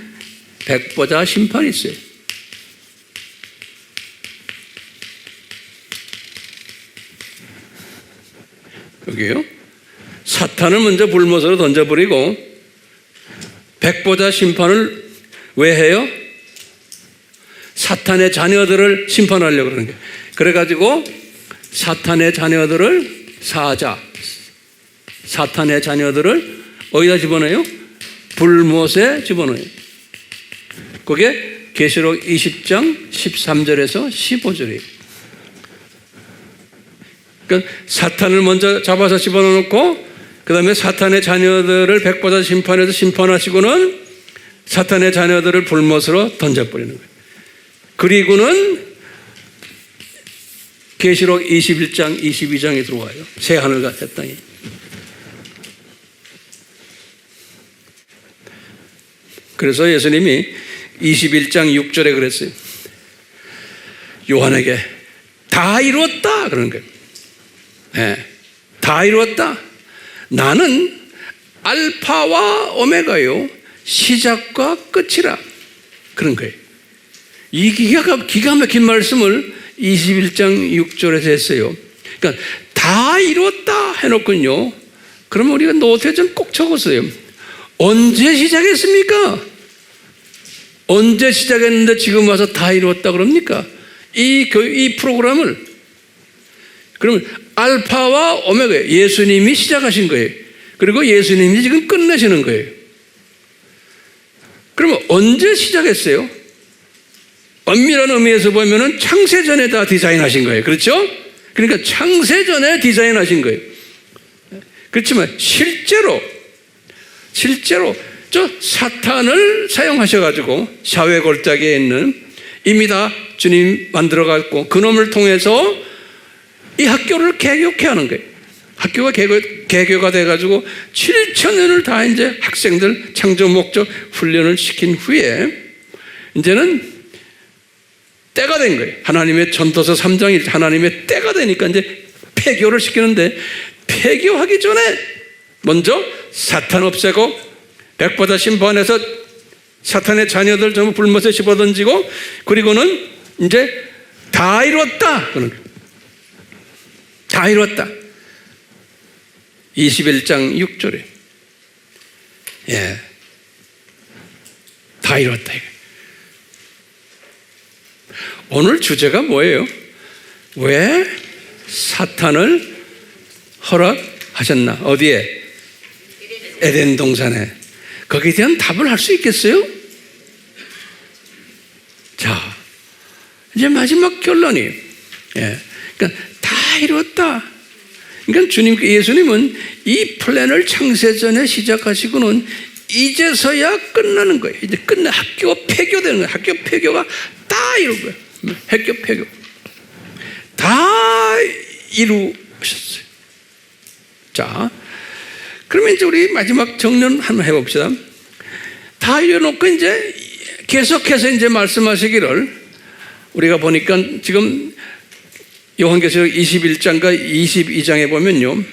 백보자 심판이 있어요. 여기요. 사탄을 먼저 불못으로 던져버리고 백보자 심판을 왜 해요? 사탄의 자녀들을 심판하려고 그러는 거예요. 그래가지고 사탄의 자녀들을 사자, 사탄의 자녀들을 어디다 집어넣어요? 불못에 집어넣어요. 그게 계시록 20장 13절에서 15절이에요. 그러니까 사탄을 먼저 잡아서 집어넣고 그 다음에 사탄의 자녀들을 백보자 심판에서 심판하시고는 사탄의 자녀들을 불못으로 던져버리는 거예요. 그리고는 계시록 21장 22장에 들어와요. 새하늘 같은 땅이. 그래서 예수님이 21장 6절에 그랬어요. 요한에게 다 이루었다 그러는 거예요. 네, 다 이루었다. 나는 알파와 오메가요, 시작과 끝이라 그런 거예요. 이 기가 막힌 말씀을 21장 6절에서 했어요. 그러니까 다 이루었다 해놓군요. 그러면 우리가 노트에 좀 꼭 적었어요. 언제 시작했습니까? 언제 시작했는데 지금 와서 다 이루었다 그럽니까? 이 프로그램을. 그러면 알파와 오메가, 예수님이 시작하신 거예요. 그리고 예수님이 지금 끝내시는 거예요. 그러면 언제 시작했어요? 엄밀한 의미에서 보면은 창세전에 다 디자인하신 거예요. 그렇죠? 그러니까 창세전에 디자인하신 거예요. 그렇지만 실제로 저 사탄을 사용하셔가지고 사회 골짜기에 있는 이미 다 주님 만들어갖고 그놈을 통해서 이 학교를 개교케 하는 거예요. 학교가 개교가 돼가지고 7,000년을 다 이제 학생들 창조 목적 훈련을 시킨 후에 이제는 때가 된 거예요. 하나님의 전도서 3장이 하나님의 때가 되니까 이제 폐교를 시키는데, 폐교하기 전에 먼저 사탄 없애고 백보자 심판해서 사탄의 자녀들 전부 불못에 집어던지고, 그리고는 이제 다 이루었다 그러는 거예요. 다 이루었다. 21장 6절에 다 이루었다. 오늘 주제가 뭐예요? 왜 사탄을 허락하셨나? 어디에? 에덴 동산에. 거기에 대한 답을 할 수 있겠어요? 자, 이제 마지막 결론이, 그러니까 다 이루었다. 그러니까 예수님은 이 플랜을 창세전에 시작하시고는 이제서야 끝나는 거예요. 이제 학교 폐교되는 거예요. 학교 폐교가 다 이룬 거예요. 학교 폐교 다 이루셨어요. 자, 그러면 이제 우리 마지막 정리를 한번 해봅시다. 다 이뤄놓고 이제 계속해서 이제 말씀하시기를, 우리가 보니까 지금 요한계시록 21장과 22장에 보면요,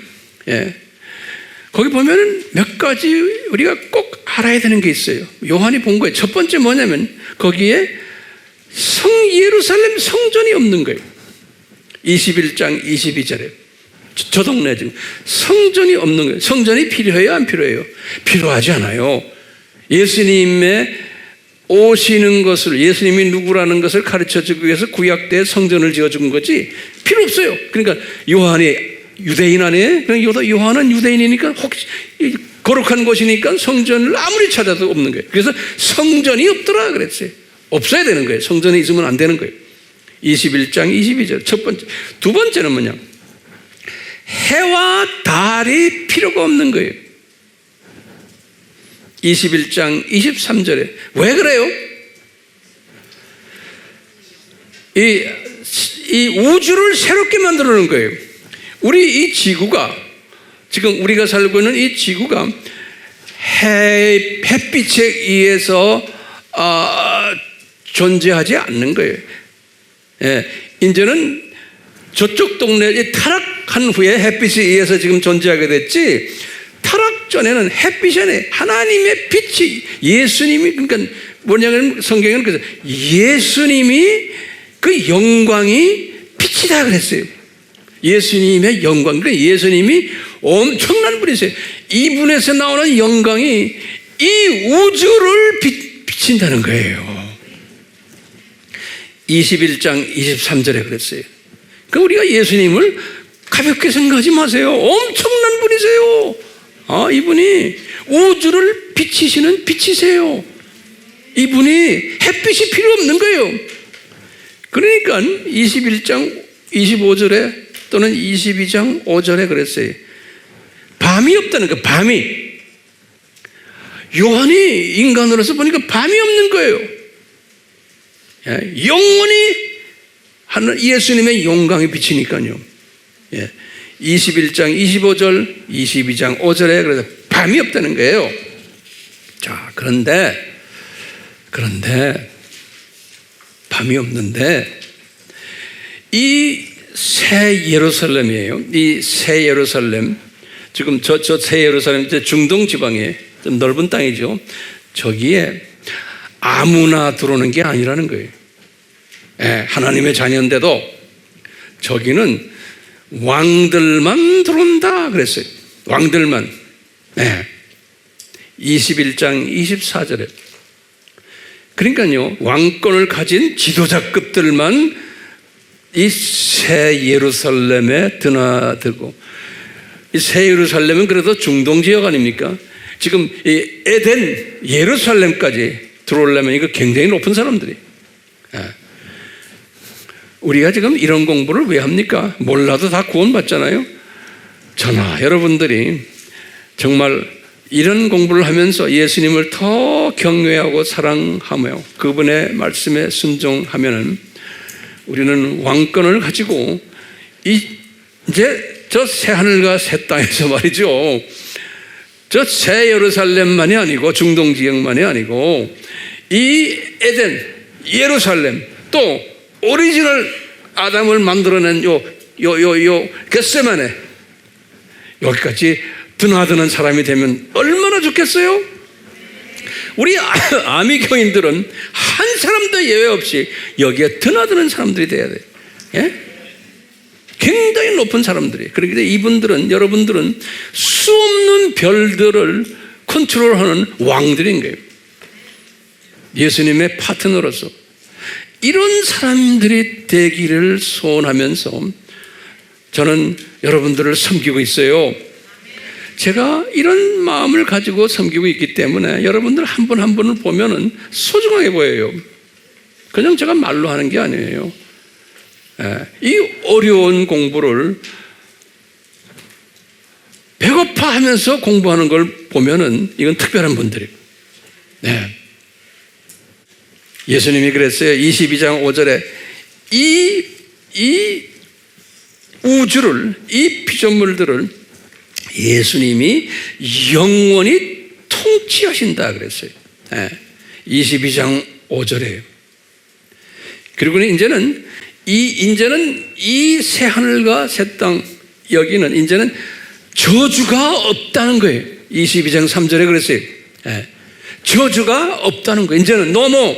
거기 보면은 몇 가지 우리가 꼭 알아야 되는 게 있어요. 요한이 본 거예요. 첫 번째 뭐냐면 거기에 예루살렘 성전이 없는 거예요. 21장 22절에 저 동네 지금 성전이 없는 거예요. 성전이 필요해요, 안 필요해요? 필요하지 않아요. 예수님의 오시는 것을, 예수님이 누구라는 것을 가르쳐주기 위해서 구약 때 성전을 지어준 거지 필요 없어요. 그러니까 요한이 유대인 아니에요? 그러니까 요한은 유대인이니까 혹시 거룩한 곳이니까 성전을 아무리 찾아도 없는 거예요. 그래서 성전이 없더라 그랬어요. 없어야 되는 거예요. 성전이 있으면 안 되는 거예요. 21장 22절 첫 번째. 두 번째는 뭐냐, 해와 달이 필요가 없는 거예요. 21장 23절에 왜 그래요? 이 우주를 새롭게 만들어 놓은 거예요. 우리 이 지구가, 지금 우리가 살고 있는 이 지구가 햇빛에 의해서 존재하지 않는 거예요. 이제는 저쪽 동네에 타락한 후에 햇빛에 의해서 지금 존재하게 됐지, 타락 전에는 햇빛이 아니에요. 하나님의 빛이, 예수님이, 그러니까 뭐냐면 성경에는 그래서 예수님이 그 영광이 빛이다 그랬어요. 예수님의 영광, 그러니까 예수님이 엄청난 분이세요. 이분에서 나오는 영광이 이 우주를 비친다는 거예요. 21장 23절에 그랬어요. 그러니까 우리가 예수님을 가볍게 생각하지 마세요. 엄청난 분이세요. 이분이 우주를 비치시는 빛이세요. 이분이 햇빛이 필요 없는 거예요. 그러니까 21장 25절에 또는 22장 5절에 그랬어요. 밤이 없다는 거예요. 밤이. 요한이 인간으로서 보니까 밤이 없는 거예요. 영원히 하는 예수님의 영광이 비치니까요. 21장 25절, 22장 5절에 그래서 밤이 없다는 거예요. 자, 그런데 밤이 없는데 이 새 예루살렘이에요. 이 새 예루살렘, 지금 저 새 예루살렘, 중동 지방에 좀 넓은 땅이죠. 저기에 아무나 들어오는 게 아니라는 거예요. 하나님의 자녀인데도 저기는 왕들만 들어온다 그랬어요. 왕들만. 21장 24절에. 그러니까요, 왕권을 가진 지도자급들만 이 새 예루살렘에 드나들고, 이 새 예루살렘은 그래도 중동 지역 아닙니까? 지금 이 에덴 예루살렘까지 들어오려면 이거 굉장히 높은 사람들이. 우리가 지금 이런 공부를 왜 합니까? 몰라도 다 구원받잖아요. 저나 여러분들이 정말 이런 공부를 하면서 예수님을 더 경외하고 사랑하며 그분의 말씀에 순종하면은 우리는 왕권을 가지고 이제 저 새하늘과 새 땅에서 말이죠, 저 새 예루살렘만이 아니고 중동 지역만이 아니고 이 에덴 예루살렘, 또 오리지널 아담을 만들어낸 요 겟세마네, 여기까지 드나드는 사람이 되면 얼마나 좋겠어요? 우리 아미 교인들은 한 사람도 예외 없이 여기에 드나드는 사람들이 돼야 돼요. 굉장히 높은 사람들이. 그렇기 이분들은, 여러분들은 수 없는 별들을 컨트롤하는 왕들인 거예요. 예수님의 파트너로서 이런 사람들이 되기를 소원하면서 저는 여러분들을 섬기고 있어요. 제가 이런 마음을 가지고 섬기고 있기 때문에 여러분들 한 분 한 분을 보면은 소중하게 보여요. 그냥 제가 말로 하는 게 아니에요. 이 어려운 공부를 배고파하면서 공부하는 걸 보면은 이건 특별한 분들이에요. 네. 예수님이 그랬어요. 22장 5절에 이 우주를, 이 피조물들을 예수님이 영원히 통치하신다 그랬어요. 네. 22장 5절에요. 그리고는 이제는 이 새 하늘과 새 땅, 여기는 이제는 저주가 없다는 거예요. 22장 3절에 그랬어요. 네. 저주가 없다는 거예요. 이제는 너무.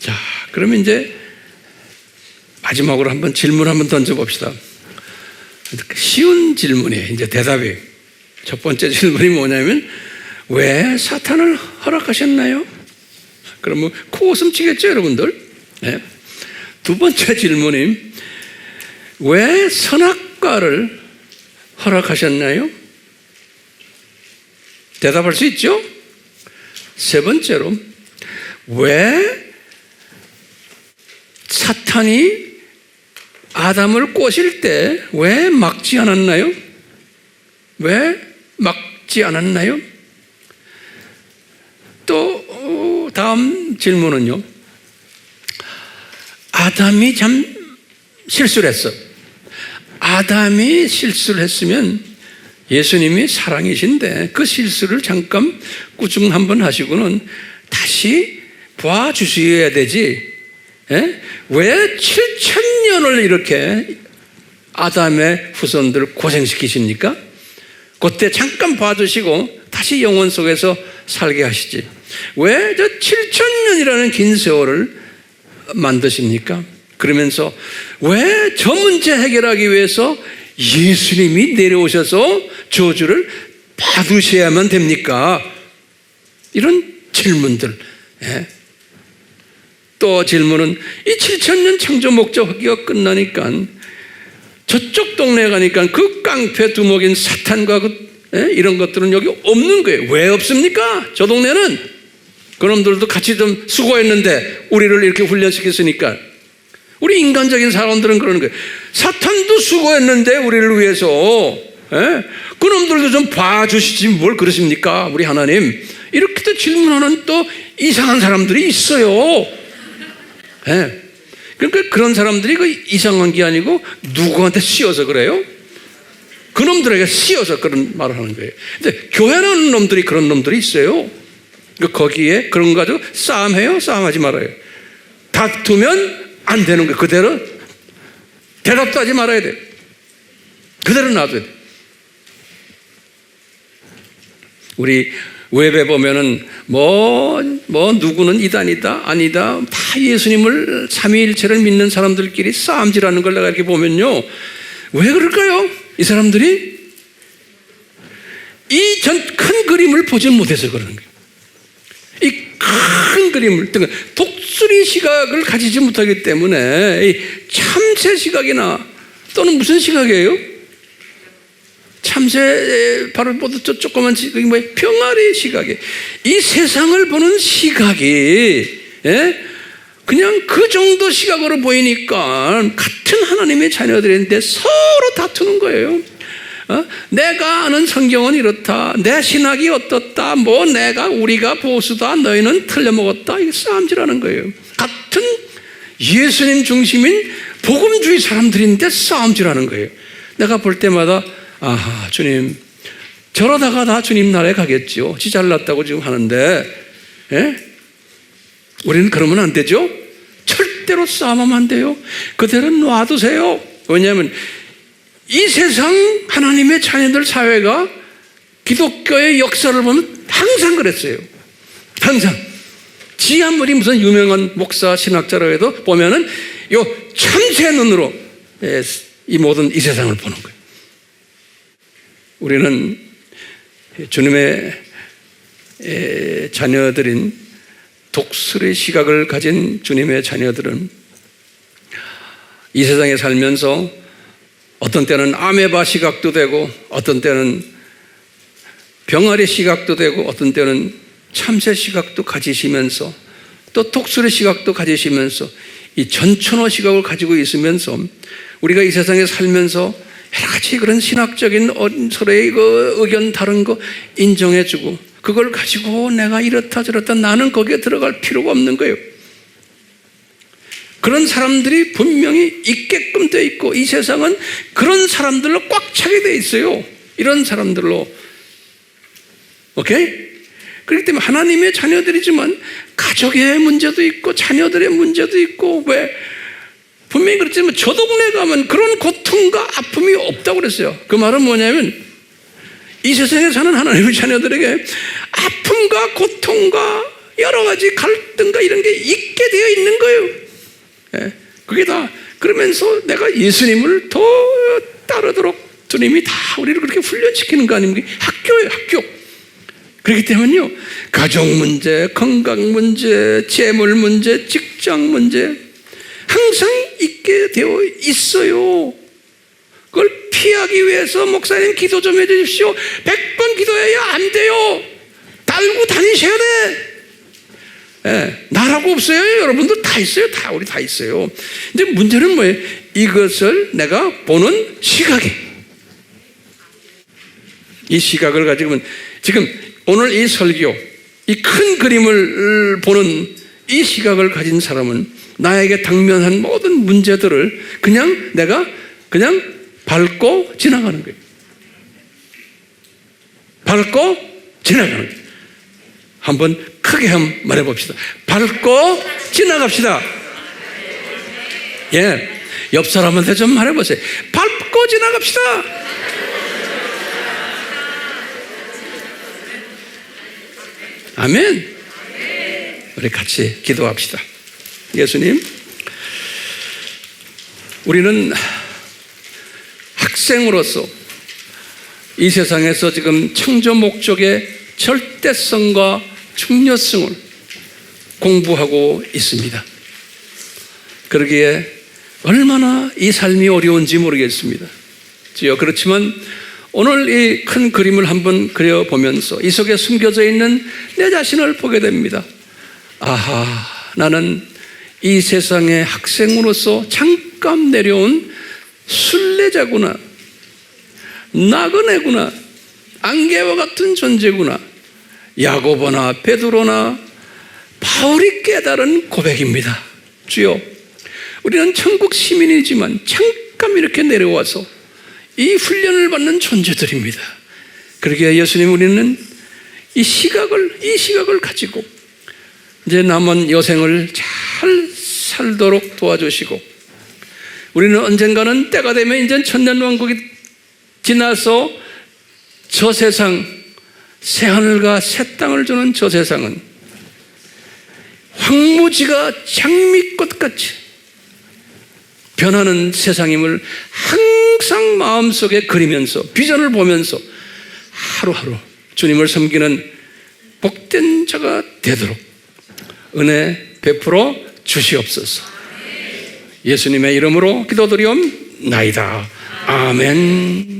자, 그러면 이제 마지막으로 한번 질문 한번 던져봅시다. 쉬운 질문이에요. 이제 대답이에요. 첫 번째 질문이 뭐냐면, 왜 사탄을 허락하셨나요? 그러면 코웃음 치겠죠, 여러분들? 네. 두 번째 질문이, 왜 선악과를 허락하셨나요? 대답할 수 있죠? 세 번째로, 왜 사탄이 아담을 꼬실 때 왜 막지 않았나요? 왜 막지 않았나요? 또 다음 질문은요. 아담이 참 실수를 했어. 아담이 실수를 했으면 예수님이 사랑이신데 그 실수를 잠깐 꾸중 한번 하시고는 다시 봐주셔야 되지. 예? 왜 7,000년을 이렇게 아담의 후손들을 고생시키십니까? 그때 잠깐 봐주시고 다시 영혼 속에서 살게 하시지. 왜 저 7,000년이라는 긴 세월을 만드십니까? 그러면서 왜 저 문제 해결하기 위해서 예수님이 내려오셔서 저주를 받으셔야만 됩니까? 이런 질문들. 예. 또 질문은 이 7,000년 창조 목적하기가 끝나니까 저쪽 동네에 가니까 그 깡패 두목인 사탄과 이런 것들은 여기 없는 거예요. 왜 없습니까? 저 동네는 그놈들도 같이 좀 수고했는데 우리를 이렇게 훈련시켰으니까. 우리 인간적인 사람들은 그러는 거예요. 사탄도 수고했는데 우리를 위해서 그놈들도 좀 봐주시지 뭘 그러십니까? 우리 하나님. 이렇게 또 질문하는 또 이상한 사람들이 있어요. 그러니까 그런 사람들이 그 이상한 게 아니고 누구한테 씌워서 그래요? 그놈들에게 씌워서 그런 말을 하는 거예요. 근데 교회라는 놈들이 그런 놈들이 있어요. 거기에 그런 거 가지고 싸움해요? 싸움하지 말아요. 다투면 안 되는 거예요. 그대로 대답도 하지 말아야 돼요. 그대로 놔둬야 돼요. 우리 웹에 보면은 누구는 이단이다 아니다 다 예수님을 삼위일체를 믿는 사람들끼리 싸움질하는 걸 내가 이렇게 보면요, 왜 그럴까요? 이 사람들이 이 큰 그림을 보지 못해서 그러는 거예요. 이 큰 그림을, 독수리 시각을 가지지 못하기 때문에 이 참새 시각이나 또는 무슨 시각이에요? 참새 발을 뻗어 조그만 시각이 뭐예요? 병아리 시각이. 이 세상을 보는 시각이 그냥 그 정도 시각으로 보이니까 같은 하나님의 자녀들인데 서로 다투는 거예요. 내가 아는 성경은 이렇다. 내 신학이 어떻다. 우리가 보수다. 너희는 틀려먹었다. 이게 싸움질하는 거예요. 같은 예수님 중심인 복음주의 사람들인데 싸움질하는 거예요. 내가 볼 때마다 아하, 주님, 저러다가 다 주님 나라에 가겠죠. 지 잘났다고 지금 하는데, 우리는 그러면 안 되죠? 절대로 싸움하면 안 돼요. 그대로 놔두세요. 왜냐하면 이 세상 하나님의 자녀들 사회가 기독교의 역사를 보면 항상 그랬어요. 항상. 지 아무리 무슨 유명한 목사, 신학자라고 해도 보면은 요 참새 눈으로 이 모든 이 세상을 보는 거예요. 우리는 주님의 자녀들인 독수리 시각을 가진 주님의 자녀들은 이 세상에 살면서 어떤 때는 아메바 시각도 되고 어떤 때는 병아리 시각도 되고 어떤 때는 참새 시각도 가지시면서 또 독수리 시각도 가지시면서 이 전천후 시각을 가지고 있으면서 우리가 이 세상에 살면서 여러 가지 그런 신학적인 서로의 그 의견 다른 거 인정해주고 그걸 가지고 내가 이렇다 저렇다 나는 거기에 들어갈 필요가 없는 거예요. 그런 사람들이 분명히 있게끔 되어 있고 이 세상은 그런 사람들로 꽉 차게 되어 있어요. 이런 사람들로. 오케이? 그렇기 때문에 하나님의 자녀들이지만 가족의 문제도 있고 자녀들의 문제도 있고 왜? 분명히 그렇지만 저 동네 가면 그런 고통과 아픔이 없다고 그랬어요. 그 말은 뭐냐면 이 세상에 사는 하나님의 자녀들에게 아픔과 고통과 여러 가지 갈등과 이런 게 있게 되어 있는 거예요. 예, 그게 다 그러면서 내가 예수님을 더 따르도록 주님이 다 우리를 그렇게 훈련시키는 거 아닙니까? 학교예요, 학교. 그렇기 때문에요, 가족 문제, 건강 문제, 재물 문제, 직장 문제 항상 있게 되어 있어요. 그걸 피하기 위해서 목사님 기도 좀 해주십시오. 100번 기도해야 안 돼요. 달고 다니셔야 돼. 예, 나라고 없어요. 여러분들 다 있어요. 다 우리 다 있어요. 근데 문제는 뭐예요? 이것을 내가 보는 시각이. 이 시각을 가지고 지금 오늘 이 설교, 이 큰 그림을 보는 이 시각을 가진 사람은 나에게 당면한 모든 문제들을 그냥 내가 그냥 밟고 지나가는 거예요. 밟고 지나가는 거예요. 한번 크게 한번 말해봅시다. 밟고 지나갑시다. 예, 옆 사람한테 좀 말해보세요. 밟고 지나갑시다. 아멘. 우리 같이 기도합시다. 예수님, 우리는 학생으로서 이 세상에서 지금 창조 목적의 절대성과 중요성을 공부하고 있습니다. 그러기에 얼마나 이 삶이 어려운지 모르겠습니다. 주여, 그렇지만 오늘 이 큰 그림을 한번 그려보면서 이 속에 숨겨져 있는 내 자신을 보게 됩니다. 아하, 나는 이 세상의 학생으로서 잠깐 내려온 순례자구나, 나그네구나, 안개와 같은 존재구나. 야고보나 베드로나 바울이 깨달은 고백입니다. 주여, 우리는 천국 시민이지만 잠깐 이렇게 내려와서 이 훈련을 받는 존재들입니다. 그러기에 예수님, 우리는 이 시각을 가지고 이제 남은 여생을 잘 살도록 도와주시고, 우리는 언젠가는 때가 되면 이제 천년왕국이 지나서 저 세상, 새 하늘과 새 땅을 주는 저 세상은 황무지가 장미꽃같이 변하는 세상임을 항상 마음속에 그리면서 비전을 보면서 하루하루 주님을 섬기는 복된 자가 되도록 은혜 베풀어 주시옵소서. 예수님의 이름으로 기도드리옵나이다. 아멘.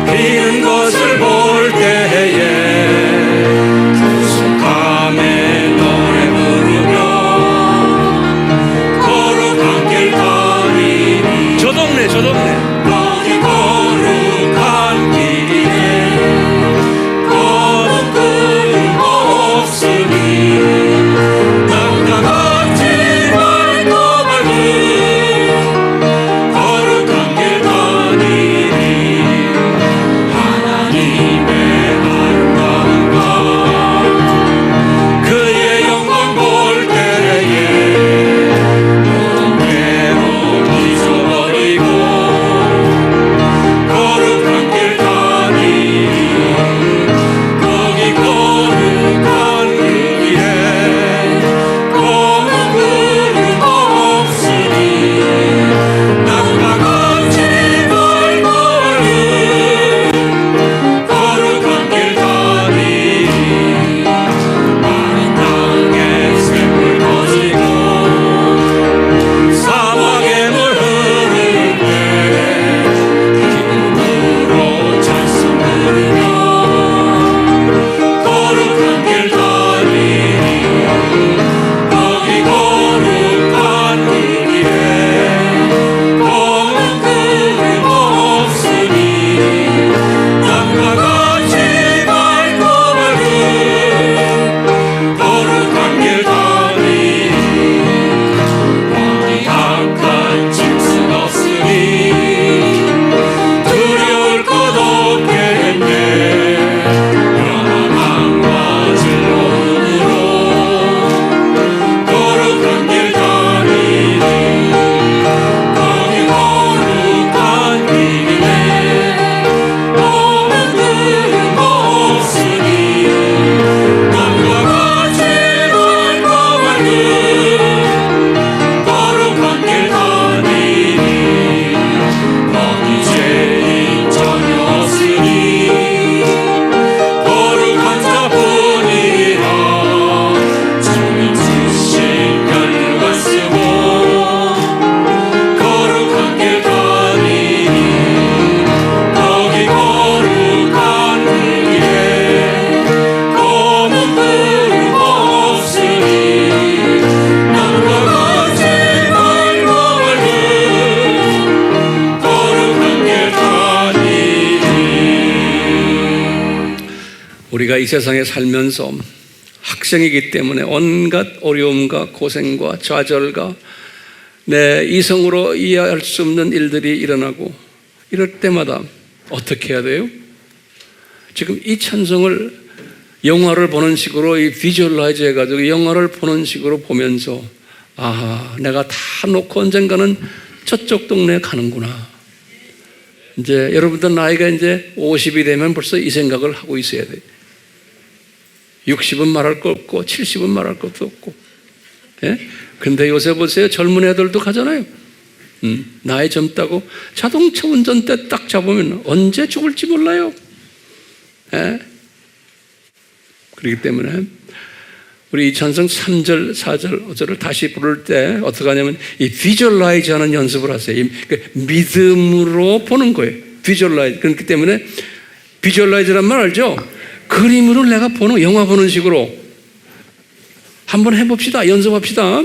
피는 것을 볼 때에 구속함에 노래 부르며 거룩한 길 가리니 저 동네 거기 거룩한 길이네 우리가 이 세상에 살면서 학생이기 때문에 온갖 어려움과 고생과 좌절과 내 이성으로 이해할 수 없는 일들이 일어나고 이럴 때마다 어떻게 해야 돼요? 지금 이 찬송을 영화를 보는 식으로 이 비주얼라이즈 해가지고 영화를 보는 식으로 보면서 내가 다 놓고 언젠가는 저쪽 동네에 가는구나. 이제 여러분들 나이가 이제 50이 되면 벌써 이 생각을 하고 있어야 돼. 60은 말할 거 없고 70은 말할 것도 없고. 예? 근데 요새 보세요. 젊은 애들도 가잖아요. 나이 젊다고 자동차 운전대 딱 잡으면 언제 죽을지 몰라요. 예? 그렇기 때문에 우리 이 찬송 3절, 4절, 5절을 다시 부를 때 어떻게 하냐면 이 비주얼라이즈 하는 연습을 하세요. 믿음으로 보는 거예요. 비주얼라이즈. 그렇기 때문에 비주얼라이즈란 말 알죠? 그림으로 내가 보는, 영화 보는 식으로 한번 해봅시다. 연습합시다.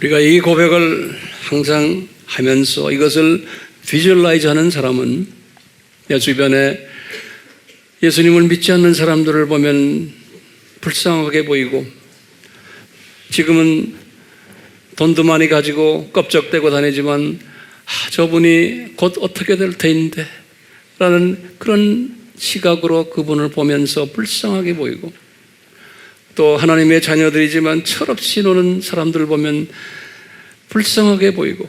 우리가 이 고백을 항상 하면서 이것을 비주얼라이즈 하는 사람은 내 주변에 예수님을 믿지 않는 사람들을 보면 불쌍하게 보이고 지금은 돈도 많이 가지고 껍적대고 다니지만 저분이 곧 어떻게 될 터인데 라는 그런 시각으로 그분을 보면서 불쌍하게 보이고 또 하나님의 자녀들이지만 철없이 노는 사람들을 보면 불쌍하게 보이고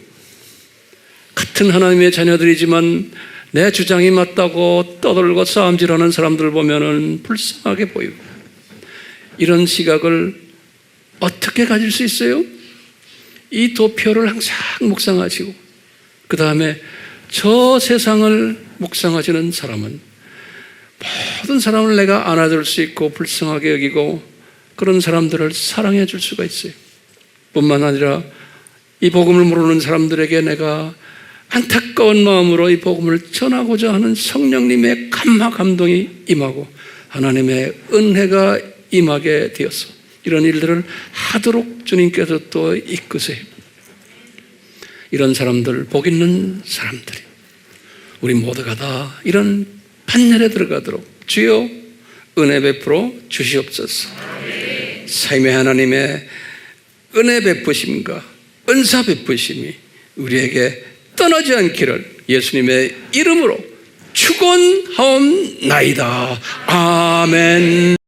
같은 하나님의 자녀들이지만 내 주장이 맞다고 떠들고 싸움질하는 사람들을 보면 불쌍하게 보이고 이런 시각을 어떻게 가질 수 있어요? 이 도표를 항상 묵상하시고 그 다음에 저 세상을 묵상하시는 사람은 모든 사람을 내가 안아줄 수 있고 불쌍하게 여기고 그런 사람들을 사랑해 줄 수가 있어요. 뿐만 아니라 이 복음을 모르는 사람들에게 내가 안타까운 마음으로 이 복음을 전하고자 하는 성령님의 감동이 임하고 하나님의 은혜가 임하게 되어서 이런 일들을 하도록 주님께서 또 이끄세요. 이런 사람들, 복 있는 사람들이 우리 모두가 다 이런 판넬에 들어가도록 주여 은혜 베풀어 주시옵소서. 삶의 하나님의 은혜 베푸심과 은사 베푸심이 우리에게 떠나지 않기를 예수님의 이름으로 축원하옵나이다. 아멘.